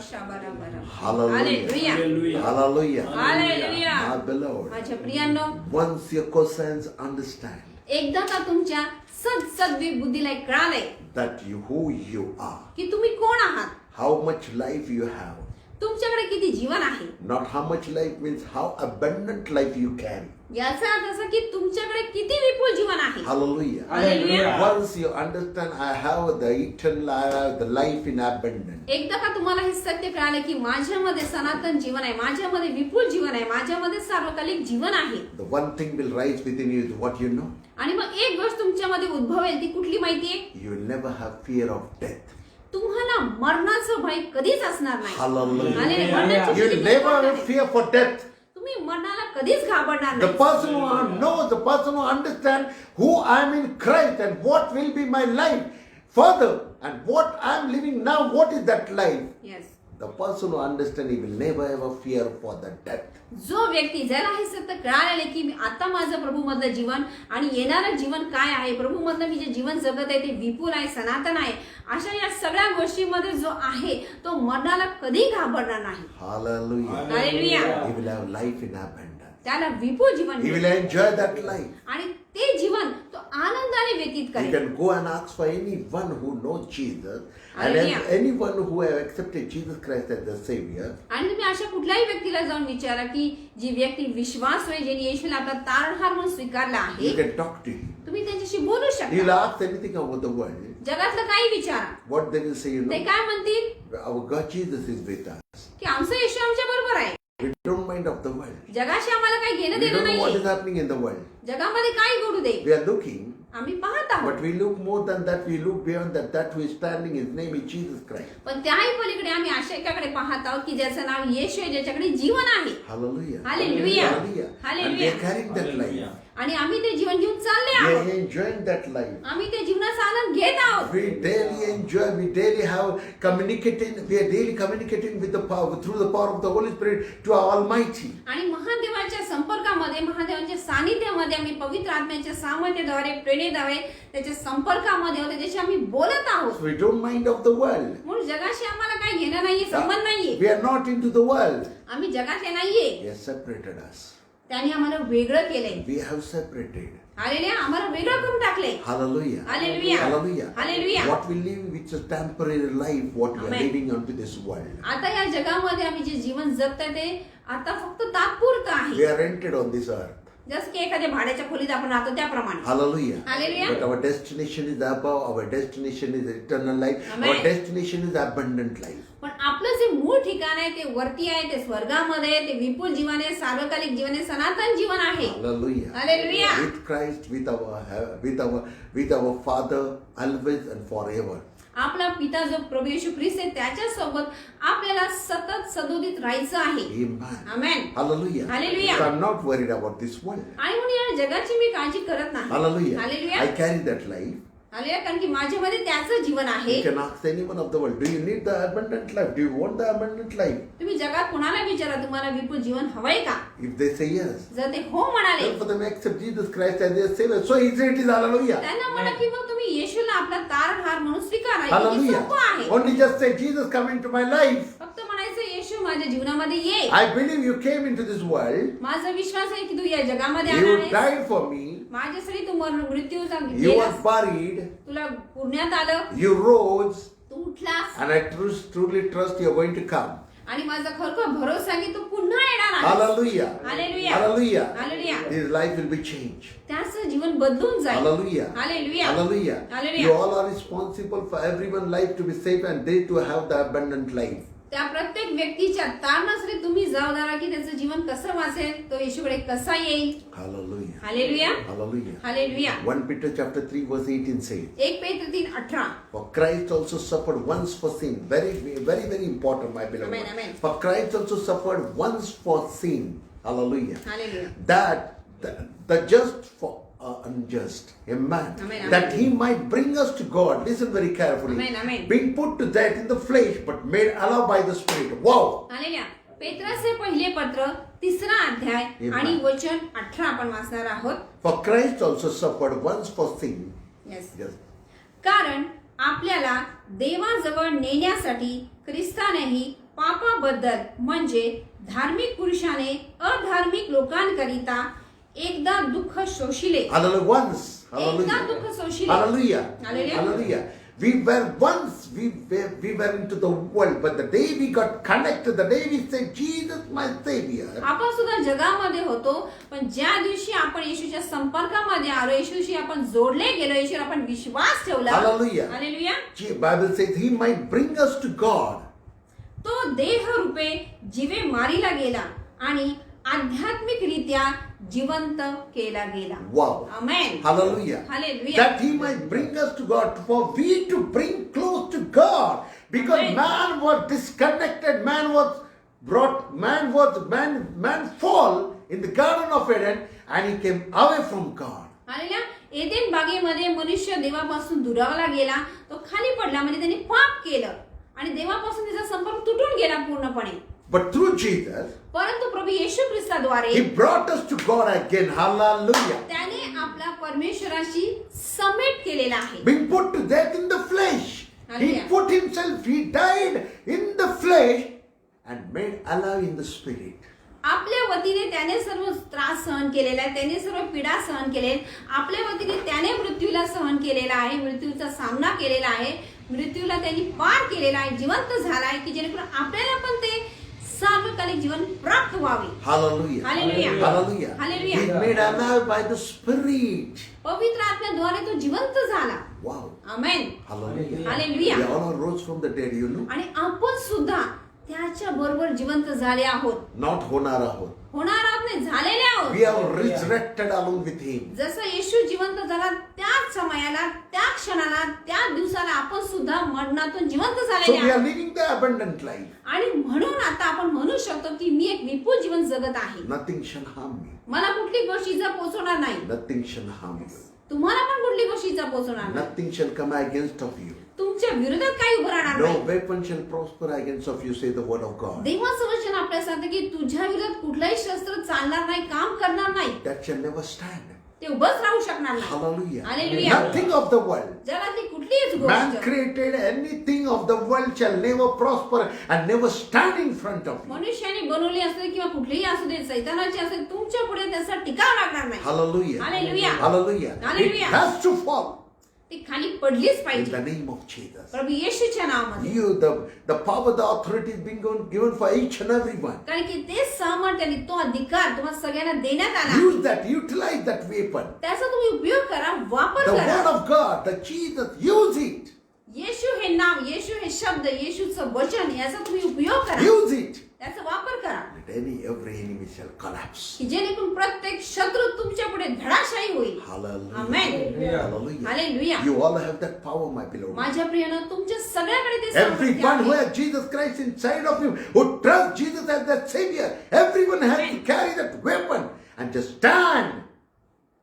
Speaker 1: Hallelujah. Hallelujah.
Speaker 2: Hallelujah.
Speaker 1: My beloved,
Speaker 2: माझ्या प्रियांनो,
Speaker 1: once your conscience understand
Speaker 2: एकदा का तुमच्या सद्सद्वी बुद्धीला एक कळालंय
Speaker 1: that who you are,
Speaker 2: की तुम्ही कोण आहात,
Speaker 1: how much life you have,
Speaker 2: तुमच्याकडे किती जीवन आहे,
Speaker 1: not how much life means how abundant life you carry.
Speaker 2: याचा अर्थ असा की तुमच्याकडे किती विपुल जीवन आहे.
Speaker 1: Hallelujah.
Speaker 2: Hallelujah.
Speaker 1: Once you understand, I have the eternal, I have the life in abundance.
Speaker 2: एकदा का तुम्हाला हे सत्य कळालं की माझ्यामध्ये सनातन जीवन आहे, माझ्यामध्ये विपुल जीवन आहे, माझ्यामध्ये सार्वकालिक जीवन आहे,
Speaker 1: The one thing will rise within you is what you know.
Speaker 2: आणि मग एक गोष्ट तुमच्यामध्ये उद्भवेल, ती कुठली माहितीये?
Speaker 1: You will never have fear of death.
Speaker 2: तुम्हाला मरणाचं भय कधीच असणार नाही.
Speaker 1: Hallelujah.
Speaker 2: हालेलुया. मरणाची
Speaker 1: You will
Speaker 2: भीती
Speaker 1: never
Speaker 2: पडणार
Speaker 1: have
Speaker 2: नाही.
Speaker 1: fear for death.
Speaker 2: तुम्ही मरणाला कधीच घाबरणार
Speaker 1: The
Speaker 2: नाही.
Speaker 1: person who knows, the person who understands who I am in Christ and what will be my life further and what I am living now, what is that life?
Speaker 2: Yes.
Speaker 1: The person who understands, he will never ever fear for the death.
Speaker 2: जो व्यक्ती ज्याला हे सत्य कळालेले की मी आता माझं प्रभू मधलं जीवन आणि येणारं जीवन काय आहे, प्रभू मधलं मी जे जीवन जगत आहे ते विपुल आहे, सनातन आहे, अशा या सगळ्या गोष्टींमध्ये जो आहे तो मरणाला कधी घाबरणार नाही.
Speaker 1: Hallelujah.
Speaker 2: Hallelujah.
Speaker 1: He will have life in abundance.
Speaker 2: त्याला विपुल जीवन
Speaker 1: He will
Speaker 2: मिळेल.
Speaker 1: enjoy that life.
Speaker 2: आणि ते जीवन तो आनंदाने व्यतीत
Speaker 1: You
Speaker 2: करेल.
Speaker 1: can go and ask for anyone who knows Jesus and
Speaker 2: Hallelujah.
Speaker 1: anyone who have accepted Jesus Christ as the Savior.
Speaker 2: आणि तुम्ही अशा कुठल्याही व्यक्तीला जाऊन विचारा की जी व्यक्ती विश्वास होईल, ज्यांनी येशूला आपला तारणहार म्हणून स्वीकारला
Speaker 1: You
Speaker 2: आहे,
Speaker 1: can talk to him.
Speaker 2: तुम्ही त्यांच्याशी बोलू
Speaker 1: You will
Speaker 2: शकता.
Speaker 1: ask anything about the world.
Speaker 2: जगातलं काही विचारा,
Speaker 1: What they will say, you
Speaker 2: ते
Speaker 1: know,
Speaker 2: काय म्हणतील
Speaker 1: our God Jesus is with us.
Speaker 2: की आमचं येशू आमच्या बरोबर आहे.
Speaker 1: We don't mind of the world.
Speaker 2: जगाशी आम्हाला काही घेणं
Speaker 1: We
Speaker 2: देणं
Speaker 1: don't know what
Speaker 2: नाहीये.
Speaker 1: is happening in the world.
Speaker 2: जगामध्ये काय घडू दे,
Speaker 1: We are looking,
Speaker 2: आम्ही पाहत आहोत.
Speaker 1: but we look more than that. We look beyond that. That who is standing, his name is Jesus Christ.
Speaker 2: पण त्याही पलीकडे आम्ही अशा एकाकडे पाहत आहोत की ज्याचं नाव येशू आहे, ज्याच्याकडे जीवन आहे.
Speaker 1: Hallelujah.
Speaker 2: Hallelujah.
Speaker 1: Hallelujah. And they
Speaker 2: Hallelujah.
Speaker 1: are carrying that life.
Speaker 2: आणि आम्ही ते जीवन घेऊन चालले
Speaker 1: We
Speaker 2: आहोत.
Speaker 1: are enjoying that life.
Speaker 2: आम्ही ते जीवनाचा आनंद घेत आहोत.
Speaker 1: We daily enjoy, we daily have communicating, we are daily communicating with the power, through the power of the Holy Spirit to our Almighty.
Speaker 2: आणि महादेवाच्या संपर्कामध्ये, महादेवाच्या सानिध्यामध्ये आम्ही पवित्र आत्म्याच्या सामर्थ्याद्वारे, प्रेरणेद्वारे त्याच्या संपर्कामध्ये होते, त्याशी आम्ही बोलत आहोत.
Speaker 1: So we don't mind of the world.
Speaker 2: म्हणून जगाशी आम्हाला काही घेणं नाहीये, संबंध नाहीये.
Speaker 1: We are not into the world.
Speaker 2: आम्ही जगातले नाहीये.
Speaker 1: He has separated us.
Speaker 2: त्याने आम्हाला वेगळं केलंय.
Speaker 1: We have separated.
Speaker 2: हालेलुया. आम्हाला वेगळं करून टाकलंय.
Speaker 1: Hallelujah.
Speaker 2: Hallelujah.
Speaker 1: Hallelujah.
Speaker 2: Hallelujah.
Speaker 1: What we live, it's a temporary life, what we are
Speaker 2: Amen.
Speaker 1: living onto this world.
Speaker 2: आता या जगामध्ये आम्ही जे जीवन जगतोय ते आता फक्त तात्पुरतं
Speaker 1: We
Speaker 2: आहे.
Speaker 1: are rented on this earth.
Speaker 2: जसं की एखाद्या भाड्याच्या खोलीत आपण राहतो त्याप्रमाणे.
Speaker 1: Hallelujah.
Speaker 2: Hallelujah.
Speaker 1: But our destination is above, our destination is eternal life,
Speaker 2: Amen.
Speaker 1: our destination is abundant life.
Speaker 2: पण आपलं जे मूळ ठिकाण आहे ते वरती आहे, ते स्वर्गामध्ये, ते विपुल जीवन आहे, सार्वकालिक जीवन आहे, सनातन जीवन आहे.
Speaker 1: Hallelujah.
Speaker 2: Hallelujah.
Speaker 1: With Christ, with our Father, always and forever.
Speaker 2: आपला पिता जो प्रभू येशू ख्रिस्त आहे त्याच्या सोबत आपल्याला सतत सदोदित राहायचं आहे.
Speaker 1: Amen.
Speaker 2: Amen.
Speaker 1: Hallelujah.
Speaker 2: Hallelujah.
Speaker 1: So I'm not worried about this world.
Speaker 2: आणि म्हणून या जगाची मी काळजी करत नाही.
Speaker 1: Hallelujah.
Speaker 2: Hallelujah.
Speaker 1: I carry that life.
Speaker 2: Hallelujah. कारण की माझ्यामध्ये त्याचं जीवन आहे.
Speaker 1: You can ask anyone of the world, do you need the abundant life? Do you want the abundant life?
Speaker 2: तुम्ही जगात कोणाला विचारा तुम्हाला विपुल जीवन हवंय का?
Speaker 1: If they say yes,
Speaker 2: जर ते हो म्हणाले
Speaker 1: then for them accept Jesus Christ as their Savior. So easy it is. Hallelujah.
Speaker 2: त्यांना म्हणा की मग तुम्ही येशूला आपला तारणहार म्हणून स्वीकारा. हे
Speaker 1: Hallelujah.
Speaker 2: सोपं आहे.
Speaker 1: Only just say, Jesus, come into my life.
Speaker 2: फक्त म्हणायचं येशू माझ्या जीवनामध्ये ये.
Speaker 1: I believe you came into this world.
Speaker 2: माझा विश्वास आहे की तू या जगामध्ये
Speaker 1: You
Speaker 2: आला आहेस.
Speaker 1: died for me.
Speaker 2: माझ्यासाठी तू मृत्यूचा
Speaker 1: You were
Speaker 2: गेलास.
Speaker 1: buried.
Speaker 2: तुला पुण्यात आलं.
Speaker 1: You rose.
Speaker 2: Tu उठलास.
Speaker 1: And I truly trust you're going to come.
Speaker 2: आणि माझा खरोखर भरोसा आहे की तू पुन्हा येणार आहेस.
Speaker 1: Hallelujah.
Speaker 2: Hallelujah.
Speaker 1: Hallelujah.
Speaker 2: Hallelujah.
Speaker 1: His life will be changed.
Speaker 2: त्याचं जीवन बदलून जाईल.
Speaker 1: Hallelujah.
Speaker 2: Hallelujah.
Speaker 1: Hallelujah.
Speaker 2: Hallelujah.
Speaker 1: You all are responsible for everyone's life to be safe and they to have the abundant life.
Speaker 2: त्या प्रत्येक व्यक्तीच्या तारणासाठी तुम्ही जबाबदार आहे की त्याचं जीवन कसं वाचेल, तो येशूकडे कसा येईल.
Speaker 1: Hallelujah.
Speaker 2: Hallelujah.
Speaker 1: Hallelujah.
Speaker 2: Hallelujah.
Speaker 1: 1 Peter chapter 3 verse 18 says,
Speaker 2: 1 Peter 3:18.
Speaker 1: For Christ also suffered once for sin. Very, very, very important, my beloved.
Speaker 2: Amen, amen.
Speaker 1: For Christ also suffered once for sin. Hallelujah.
Speaker 2: Hallelujah.
Speaker 1: That the just for unjust. Amen.
Speaker 2: Amen,
Speaker 1: That
Speaker 2: amen.
Speaker 1: he might bring us to God. Listen very carefully.
Speaker 2: Amen, amen.
Speaker 1: Being put to death in the flesh, but made alive by the Spirit. Wow.
Speaker 2: Hallelujah. पेत्राचे पहिले पत्र 3रा अध्याय
Speaker 1: Amen.
Speaker 2: आणि वचन 18 आपण वाचणार आहोत.
Speaker 1: For Christ also suffered once for sin.
Speaker 2: Yes.
Speaker 1: Yes.
Speaker 2: कारण आपल्याला देवाजवळ नेण्यासाठी ख्रिस्तानेही पापाबद्दल म्हणजे धार्मिक पुरुषाने अधार्मिक लोकांकरिता एकदा दुःख शोषिले.
Speaker 1: Hallelujah. Once.
Speaker 2: एकदा
Speaker 1: Hallelujah.
Speaker 2: दुःख शोषिले.
Speaker 1: Hallelujah.
Speaker 2: Hallelujah.
Speaker 1: Hallelujah. We were once, we were into the world, but the day we got connected, the day we said, Jesus, my Savior.
Speaker 2: आपण सुद्धा जगामध्ये होतो, पण ज्या दिवशी आपण येशूच्या संपर्कामध्ये आलो, येशूशी आपण जोडले गेलो, येशूवर आपण विश्वास ठेवला.
Speaker 1: Hallelujah.
Speaker 2: Hallelujah.
Speaker 1: Bible says He might bring us to God.
Speaker 2: तो देह रूपे जीवे मारिला गेला आणि आध्यात्मिकरित्या जिवंत केला गेला.
Speaker 1: Wow.
Speaker 2: Amen.
Speaker 1: Hallelujah.
Speaker 2: Hallelujah.
Speaker 1: That He might bring us to God, for we to bring close to God. Because
Speaker 2: Amen.
Speaker 1: man was disconnected, man fall in the Garden of Eden and he came away from God.
Speaker 2: Hallelujah. Eden बागेमध्ये मनुष्य देवापासून दुरावला गेला, तो खाली पडला म्हणजे त्याने पाप केलं आणि देवापासून त्याचा संपर्क तुटून गेला पूर्णपणे.
Speaker 1: But through Jesus,
Speaker 2: परंतु प्रभू येशू ख्रिस्ताद्वारे
Speaker 1: He brought us to God again. Hallelujah.
Speaker 2: त्याने आपला परमेश्वराशी समेट केलेला आहे.
Speaker 1: Being put to death in the flesh. He
Speaker 2: Hallelujah.
Speaker 1: put Himself, He died in the flesh and made alive in the Spirit.
Speaker 2: आपल्या वतीने त्याने सर्व त्रास सहन केलेला आहे, त्याने सर्व पीडा सहन केले, आपल्या वतीने त्याने मृत्यूला सहन केलेला आहे, मृत्यूचा सामना केलेला आहे, मृत्यूला त्यांनी पार केलेला आहे, जिवंत झाला आहे की जेणेकरून आपल्याला पण ते सार्वकालिक जीवन प्राप्त व्हावे.
Speaker 1: Hallelujah.
Speaker 2: Hallelujah.
Speaker 1: Hallelujah.
Speaker 2: Hallelujah.
Speaker 1: He's made alive by the Spirit.
Speaker 2: पवित्र आत्म्याद्वारे तो जिवंत झाला.
Speaker 1: Wow.
Speaker 2: Amen.
Speaker 1: Hallelujah.
Speaker 2: Hallelujah.
Speaker 1: We all rose from the dead, you know.
Speaker 2: आणि आपण सुद्धा त्याच्या बरोबर जिवंत झाले आहोत.
Speaker 1: Not होणार आहोत.
Speaker 2: होणार आहोत नाही, झालेले आहोत.
Speaker 1: We have resurrected along with Him.
Speaker 2: जसं येशू जिवंत झाला त्याच समयाला, त्या क्षणाला, त्या दिवसाला आपण सुद्धा मरणातून जिवंत
Speaker 1: So
Speaker 2: झालेले
Speaker 1: we are
Speaker 2: आहोत.
Speaker 1: living the abundant life.
Speaker 2: आणि म्हणून आता आपण म्हणू शकतो की मी एक विपुल जीवन जगत आहे.
Speaker 1: Nothing shall harm me.
Speaker 2: मला कुठली गोष्ट इजा पोहोचवणार नाही.
Speaker 1: Nothing shall harm you.
Speaker 2: तुम्हाला पण कुठली गोष्ट इजा पोहोचवणार नाही.
Speaker 1: Nothing shall come against of you.
Speaker 2: तुमच्या विरोधात काही उभं राहणार
Speaker 1: No
Speaker 2: नाही.
Speaker 1: weapon shall prosper against of you, say the word of God.
Speaker 2: देवाचं वचन आपल्याला सांगतं की तुझ्या विरोधात कुठलाही शस्त्र चालणार नाही, काम करणार नाही,
Speaker 1: That shall never stand.
Speaker 2: ते उभंच राहू शकणार नाही.
Speaker 1: Hallelujah.
Speaker 2: Hallelujah.
Speaker 1: Nothing of the world.
Speaker 2: जगातली कुठलीच
Speaker 1: Man
Speaker 2: गोष्ट,
Speaker 1: created anything of the world shall never prosper and never stand in front of you.
Speaker 2: मनुष्याने बनवली असू दे किंवा कुठलीही असू दे, सैतानाची असू दे, तुमच्या पुढे त्याचा टिकाव लागणार नाही.
Speaker 1: Hallelujah.
Speaker 2: Hallelujah.
Speaker 1: Hallelujah. It
Speaker 2: Hallelujah.
Speaker 1: has to fall.
Speaker 2: ती खाली पडलीच
Speaker 1: In
Speaker 2: पाहिजे
Speaker 1: the name of Jesus.
Speaker 2: प्रभू येशूच्या नावामध्ये.
Speaker 1: You, the power, the authority is being given for each and every one.
Speaker 2: कारण की ते सामर्थ्य आणि तो अधिकार तुम्हाला सगळ्यांना देण्यात आला.
Speaker 1: Use that, utilize that weapon.
Speaker 2: त्याचा तुम्ही उपयोग करा, वापर
Speaker 1: The
Speaker 2: करा.
Speaker 1: word of God, the Jesus, use it.
Speaker 2: येशू हे नाव, येशू हे शब्द, येशूचं वचन याचा तुम्ही उपयोग करा,
Speaker 1: Use it.
Speaker 2: त्याचा वापर करा.
Speaker 1: Let every enemy shall collapse.
Speaker 2: की जेणेकरून प्रत्येक शत्रू तुमच्या पुढे धडाशायी होईल.
Speaker 1: Hallelujah.
Speaker 2: Amen.
Speaker 1: Hallelujah.
Speaker 2: Hallelujah.
Speaker 1: You all have that power, my beloved.
Speaker 2: माझ्या प्रियानं तुमच्या सगळ्याकडे ते सामर्थ्य
Speaker 1: Everyone who
Speaker 2: आहे.
Speaker 1: has Jesus Christ inside of him, who trusts Jesus as their Savior, everyone has to carry that weapon and just stand.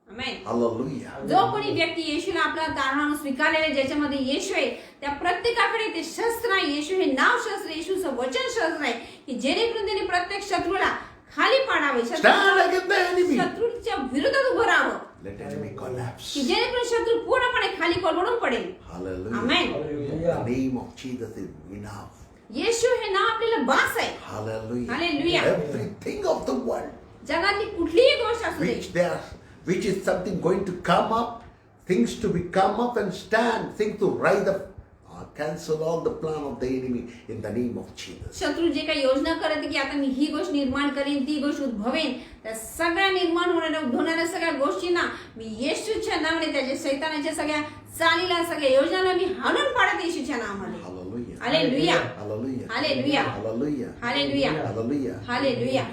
Speaker 2: Amen.
Speaker 1: Hallelujah.
Speaker 2: जो कोणी व्यक्ती येशूला आपला तारणानं स्वीकारलेले ज्याच्यामध्ये येशू आहे त्या प्रत्येकाकडे ते शस्त्र आहे. येशू हे नाव शस्त्र, येशूचं वचन शस्त्र आहे की जेणेकरून त्यांनी प्रत्येक शत्रूला खाली पाडावे,
Speaker 1: Stand against the enemy.
Speaker 2: शत्रूच्या विरोधात उभं राहावं
Speaker 1: Let enemy collapse.
Speaker 2: की जेणेकरून शत्रू पूर्णपणे खाली कोलमडून पडेल.
Speaker 1: Hallelujah.
Speaker 2: Amen.
Speaker 1: The name of Jesus is enough.
Speaker 2: येशू हे नाव आपल्याला बास आहे.
Speaker 1: Hallelujah.
Speaker 2: Hallelujah.
Speaker 1: Everything of the world
Speaker 2: जगातली कुठलीही गोष्ट असू दे,
Speaker 1: which is something going to come up, things to be come up and stand, things to rise up, cancel all the plan of the enemy in the name of Jesus.
Speaker 2: शत्रू जे काही योजना करत की आता मी ही गोष्ट निर्माण करेन, ती गोष्ट उद्भवेन, त्या सगळ्या निर्माण होणाऱ्या उद्भवणाऱ्या सगळ्या गोष्टींना मी येशूच्या नावाने, त्याच्या शैतानाच्या सगळ्या चालीला, सगळ्या योजनांना मी हाणून पाडत येशूच्या नावाने.
Speaker 1: Hallelujah.
Speaker 2: Hallelujah.
Speaker 1: Hallelujah.
Speaker 2: Hallelujah.
Speaker 1: Hallelujah.
Speaker 2: Hallelujah.
Speaker 1: Hallelujah.
Speaker 2: Hallelujah.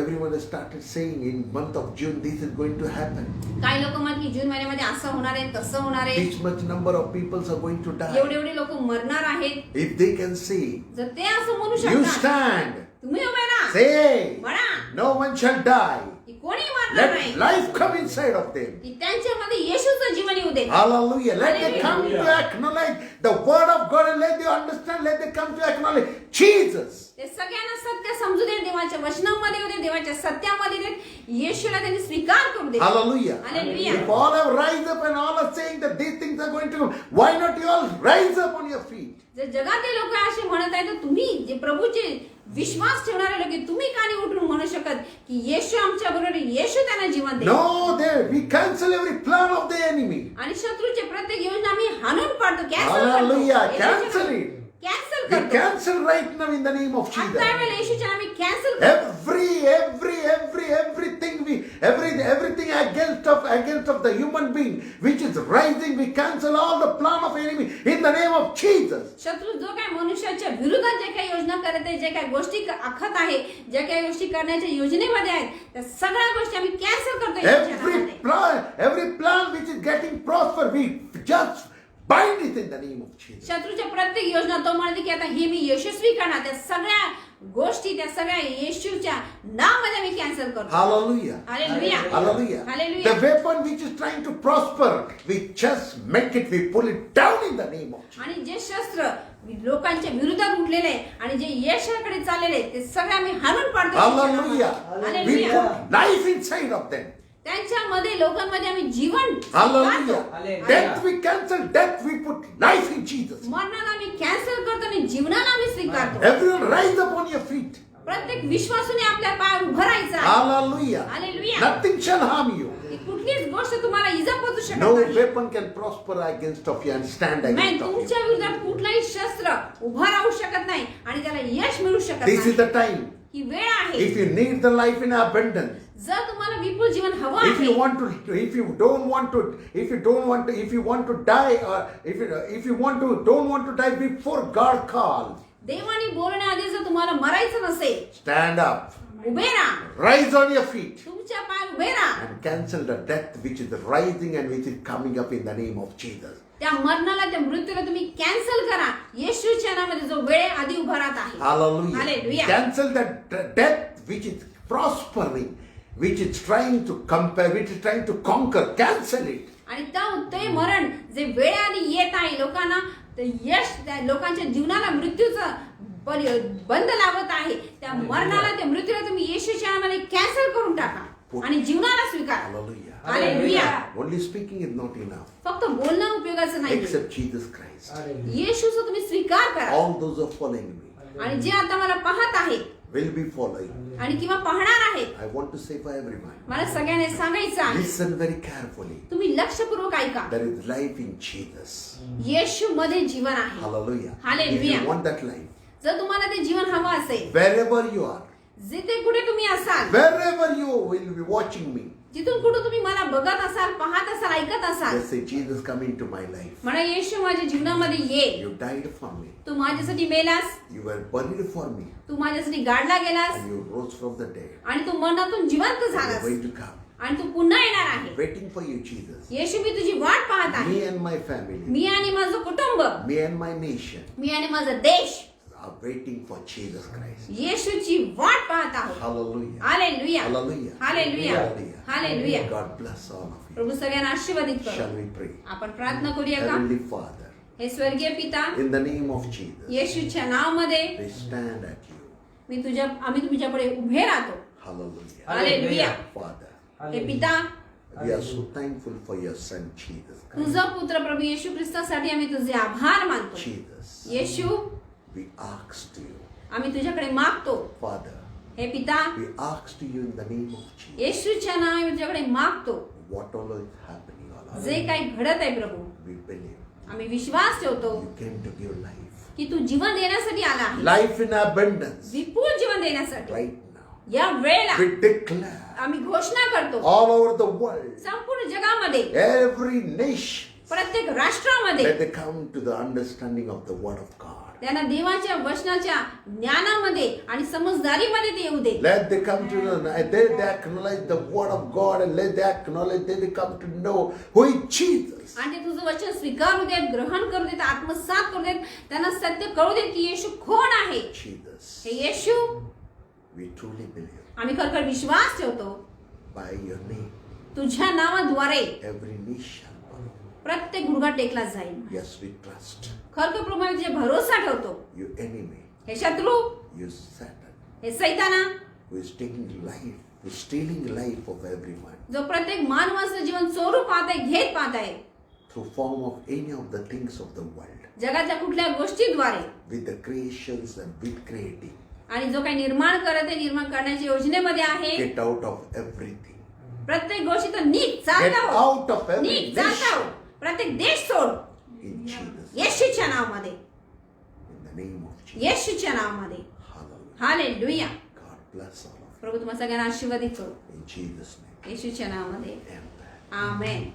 Speaker 1: Everyone has started saying in month of June this is going to happen.
Speaker 2: काही लोक म्हणतात की जून महिन्यामध्ये असं होणार आहे, तसं होणार आहे,
Speaker 1: This much number of people are going to die.
Speaker 2: एवढे एवढे लोक मरणार आहेत.
Speaker 1: If they can say,
Speaker 2: जर ते असं म्हणू
Speaker 1: you
Speaker 2: शकतात,
Speaker 1: stand,
Speaker 2: तुम्ही उभे राहा,
Speaker 1: say,
Speaker 2: म्हणा
Speaker 1: no one shall die.
Speaker 2: की कोणी मरणार
Speaker 1: Let
Speaker 2: नाही,
Speaker 1: life come inside of them.
Speaker 2: की त्यांच्यामध्ये येशूचं जीवन येऊ दे.
Speaker 1: Hallelujah. Let them
Speaker 2: Hallelujah.
Speaker 1: come to acknowledge the word of God and let them understand, let them come to acknowledge Jesus.
Speaker 2: ते सगळ्यांना सत्य समजू दे, देवाच्या वचनामध्ये येऊ दे, देवाच्या सत्यामध्ये दे, येशूला त्यांनी स्वीकार करू दे.
Speaker 1: Hallelujah.
Speaker 2: Hallelujah.
Speaker 1: If all have rise up and all are saying that these things are going to come, why not you all rise up on your feet?
Speaker 2: जर जगातले लोक असे म्हणत आहेत तर तुम्ही जे प्रभूचे विश्वास ठेवणारे लोक, तुम्ही का नाही उठून म्हणू शकत की येशू आमच्या बरोबर, येशू त्यांना जीवन दे.
Speaker 1: No, we cancel every plan of the enemy.
Speaker 2: आणि शत्रूचे प्रत्येक योजना आम्ही हाणून पाडतो,
Speaker 1: Hallelujah. Cancel it.
Speaker 2: Cancel
Speaker 1: We
Speaker 2: करतो.
Speaker 1: cancel right now in the name of Jesus.
Speaker 2: आता वेळेला येशूच्या नावाने कॅन्सल करतो.
Speaker 1: Everything against of the human being which is rising, we cancel all the plan of enemy in the name of Jesus.
Speaker 2: शत्रू जो काही मनुष्याच्या विरोधात जे काही योजना करत आहे, जे काही गोष्टी आखत आहे, ज्या काही गोष्टी करण्याच्या योजनेमध्ये आहेत, त्या सगळ्या गोष्टी आम्ही कॅन्सल करतो येशूच्या नावाने.
Speaker 1: Every plan which is getting prosper, we just bind it in the name of Jesus.
Speaker 2: शत्रूच्या प्रत्येक योजना तो म्हणते की आता ही मी यशस्वी करणार, त्या सगळ्या गोष्टी, त्या सगळ्या येशूच्या नावामध्ये मी कॅन्सल करतो.
Speaker 1: Hallelujah.
Speaker 2: Hallelujah.
Speaker 1: Hallelujah.
Speaker 2: Hallelujah.
Speaker 1: The weapon which is trying to prosper, we just make it, we pull it down in the name of Jesus.
Speaker 2: आणि जे शस्त्र लोकांच्या विरोधात उठलेले आहे आणि जे यशाकडे चाललेले आहे, ते सगळे आम्ही हाणून पाडतो.
Speaker 1: Hallelujah. We
Speaker 2: hallelujah.
Speaker 1: put life inside of them.
Speaker 2: त्यांच्यामध्ये, लोकांमध्ये आम्ही जीवन
Speaker 1: Hallelujah.
Speaker 2: स्वीकारतो.
Speaker 1: Death we cancel, death we put life in Jesus.
Speaker 2: मरणाला आम्ही कॅन्सल करतो आणि जीवनाला आम्ही स्वीकारतो.
Speaker 1: Everyone rise up on your feet.
Speaker 2: प्रत्येक विश्वासूने आपल्या पायावर उभं राहायचं आहे.
Speaker 1: Hallelujah.
Speaker 2: Hallelujah.
Speaker 1: Nothing shall harm you.
Speaker 2: की कुठलीच गोष्ट तुम्हाला इजा पोहोचू शकत
Speaker 1: No
Speaker 2: नाही.
Speaker 1: weapon can prosper against of you and stand
Speaker 2: नाही,
Speaker 1: against of you.
Speaker 2: तुमच्या विरोधात कुठलाही शस्त्र उभा राहू शकत नाही आणि त्याला यश मिळू शकत
Speaker 1: This is
Speaker 2: नाही.
Speaker 1: the time.
Speaker 2: ही वेळ आहे.
Speaker 1: If you need the life in abundance,
Speaker 2: जर तुम्हाला विपुल जीवन हवं
Speaker 1: if you
Speaker 2: आहे,
Speaker 1: want to, if you want to die, or if you don't want to die before God calls,
Speaker 2: देवाने बोलण्याआधी जर तुम्हाला मरायचं नसेल,
Speaker 1: stand up,
Speaker 2: उभे राहा,
Speaker 1: rise on your feet,
Speaker 2: तुमच्या पायावर उभे राहा.
Speaker 1: and cancel the death which is rising and which is coming up in the name of Jesus.
Speaker 2: त्या मरणाला, त्या मृत्यूला तुम्ही कॅन्सल करा. येशूच्या नावामध्ये जो वेळ आधी उभा राहत आहे.
Speaker 1: Hallelujah.
Speaker 2: Hallelujah.
Speaker 1: Cancel that death which is prospering, which is trying to compare, which is trying to conquer. Cancel it.
Speaker 2: आणि ते मरण जे वेळाने येत आहे लोकांना, ते यश त्या लोकांच्या जीवनाला मृत्यूचं बंद लावत आहे, त्या मरणाला, त्या मृत्यूला तुम्ही येशूच्या नावाने कॅन्सल करून टाका आणि जीवनाला स्वीकारा.
Speaker 1: Hallelujah.
Speaker 2: Hallelujah.
Speaker 1: Only speaking is not enough.
Speaker 2: फक्त बोलणं उपयोगाचं नाही.
Speaker 1: Except Jesus Christ.
Speaker 2: येशूचा तुम्ही स्वीकार करा.
Speaker 1: All those who are following me,
Speaker 2: आणि जे आता मला पाहत आहे,
Speaker 1: will be following.
Speaker 2: आणि किंवा पाहणार आहेत.
Speaker 1: I want to say for everyone,
Speaker 2: मला सगळ्यांना सांगायचं आहे,
Speaker 1: listen very carefully.
Speaker 2: तुम्ही लक्षपूर्वक ऐका.
Speaker 1: There is life in Jesus.
Speaker 2: येशू मध्ये जीवन आहे.
Speaker 1: Hallelujah.
Speaker 2: Hallelujah.
Speaker 1: If you want that life,
Speaker 2: जर तुम्हाला ते जीवन हवं असेल,
Speaker 1: wherever you are,
Speaker 2: जिथे कुठे तुम्ही असाल,
Speaker 1: wherever you will be watching me,
Speaker 2: जिथून कुठे तुम्ही मला बघत असाल, पाहत असाल, ऐकत असाल,
Speaker 1: just say, Jesus, come into my life.
Speaker 2: म्हणा येशू माझ्या जीवनामध्ये ये.
Speaker 1: You died for me.
Speaker 2: तू माझ्यासाठी MELAS,
Speaker 1: You were buried for me.
Speaker 2: तू माझ्यासाठी गाडला गेलास,
Speaker 1: And you rose from the dead.
Speaker 2: आणि तू मनातून जिवंत
Speaker 1: You are
Speaker 2: झालास,
Speaker 1: going to come.
Speaker 2: आणि तू पुन्हा येणार आहे.
Speaker 1: Waiting for you, Jesus.
Speaker 2: येशू, मी तुझी वाट पाहत आहे.
Speaker 1: Me and my family,
Speaker 2: मी आणि माझं कुटुंब,
Speaker 1: me and my nation
Speaker 2: मी आणि माझा देश
Speaker 1: are waiting for Jesus Christ.
Speaker 2: येशूची वाट पाहत आहोत.
Speaker 1: Hallelujah.
Speaker 2: Hallelujah,
Speaker 1: Hallelujah.
Speaker 2: Hallelujah, hallelujah.
Speaker 1: God bless all of you.
Speaker 2: प्रभू सगळ्यांना आशीर्वादित करो.
Speaker 1: Shall we pray?
Speaker 2: आपण प्रार्थना करूया का?
Speaker 1: Heavenly Father,
Speaker 2: हे स्वर्गीय पिता,
Speaker 1: in the name of Jesus,
Speaker 2: येशूच्या नावामध्ये
Speaker 1: we stand at you.
Speaker 2: आम्ही तुमच्यापुढे उभे राहतो.
Speaker 1: Hallelujah.
Speaker 2: हालेलुया.
Speaker 1: Father,
Speaker 2: हे पिता,
Speaker 1: we are so thankful for your son Jesus Christ.
Speaker 2: तुझा पुत्र प्रभू येशू ख्रिस्तासाठी आम्ही तुझे आभार मानतो.
Speaker 1: Jesus,
Speaker 2: Yeshu,
Speaker 1: we ask to you.
Speaker 2: आम्ही तुझ्याकडे मागतो.
Speaker 1: Father,
Speaker 2: हे पिता,
Speaker 1: we ask to you in the name of Jesus.
Speaker 2: येशूच्या नावाने आम्ही तुझ्याकडे मागतो.
Speaker 1: What all is happening all around,
Speaker 2: जे काही घडत आहे प्रभू,
Speaker 1: we believe
Speaker 2: आम्ही विश्वास ठेवतो
Speaker 1: you came to give life.
Speaker 2: की तू जीवन देण्यासाठी आला आहे.
Speaker 1: Life in abundance.
Speaker 2: विपुल जीवन देण्यासाठी.
Speaker 1: Right now,
Speaker 2: या वेळेला
Speaker 1: we declare
Speaker 2: आम्ही घोषणा करतो,
Speaker 1: all over the world,
Speaker 2: संपूर्ण जगामध्ये,
Speaker 1: every nation,
Speaker 2: प्रत्येक राष्ट्रामध्ये
Speaker 1: let they come to the understanding of the word of God.
Speaker 2: त्यांना देवाच्या वचनाच्या ज्ञानामध्ये आणि समजदारीमध्ये ते येऊ दे.
Speaker 1: Let they come to know, they acknowledge the word of God, and let they acknowledge, they come to know who is Jesus.
Speaker 2: आणि ते तुझं वचन स्वीकारू देत, ग्रहण करू देत, आत्मसात करू देत, त्यांना सत्य कळू देत की येशू कोण आहे.
Speaker 1: Jesus,
Speaker 2: हे येशू,
Speaker 1: we truly believe
Speaker 2: आम्ही खरखर विश्वास ठेवतो,
Speaker 1: by your name,
Speaker 2: तुझ्या नावाद्वारे
Speaker 1: every knee shall bow.
Speaker 2: प्रत्येक गुडघा टेकला जाईल.
Speaker 1: Yes, we trust.
Speaker 2: खरखर प्रभू आम्ही तुझे भरोसा ठेवतो.
Speaker 1: You enemy,
Speaker 2: हे शत्रू,
Speaker 1: you Satan,
Speaker 2: हे सैताना,
Speaker 1: who is taking life, who is stealing life of everyone
Speaker 2: जो प्रत्येक मानवाचं जीवन चोरू पाहत आहे, घेत पाहत आहे,
Speaker 1: through form of any of the things of the world,
Speaker 2: जगाच्या कुठल्या गोष्टीद्वारे
Speaker 1: with the creations and with creating.
Speaker 2: आणि जो काही निर्माण करत आहे, निर्माण करण्याच्या योजनेमध्ये आहे,
Speaker 1: Get out of everything.
Speaker 2: प्रत्येक गोष्टीत नीट
Speaker 1: Get
Speaker 2: चालता हो,
Speaker 1: out of every
Speaker 2: नीट चालता हो,
Speaker 1: nation.
Speaker 2: प्रत्येक देश सोड.
Speaker 1: In Jesus' name.
Speaker 2: येशूच्या नावामध्ये,
Speaker 1: In the name of Jesus.
Speaker 2: येशूच्या नावामध्ये.
Speaker 1: Hallelujah.
Speaker 2: Hallelujah.
Speaker 1: God bless all of
Speaker 2: प्रभू तुम्हाला सगळ्यांना आशीर्वादित करू.
Speaker 1: you. In Jesus' name.
Speaker 2: येशूच्या नावामध्ये.
Speaker 1: Amen.
Speaker 2: आमेन.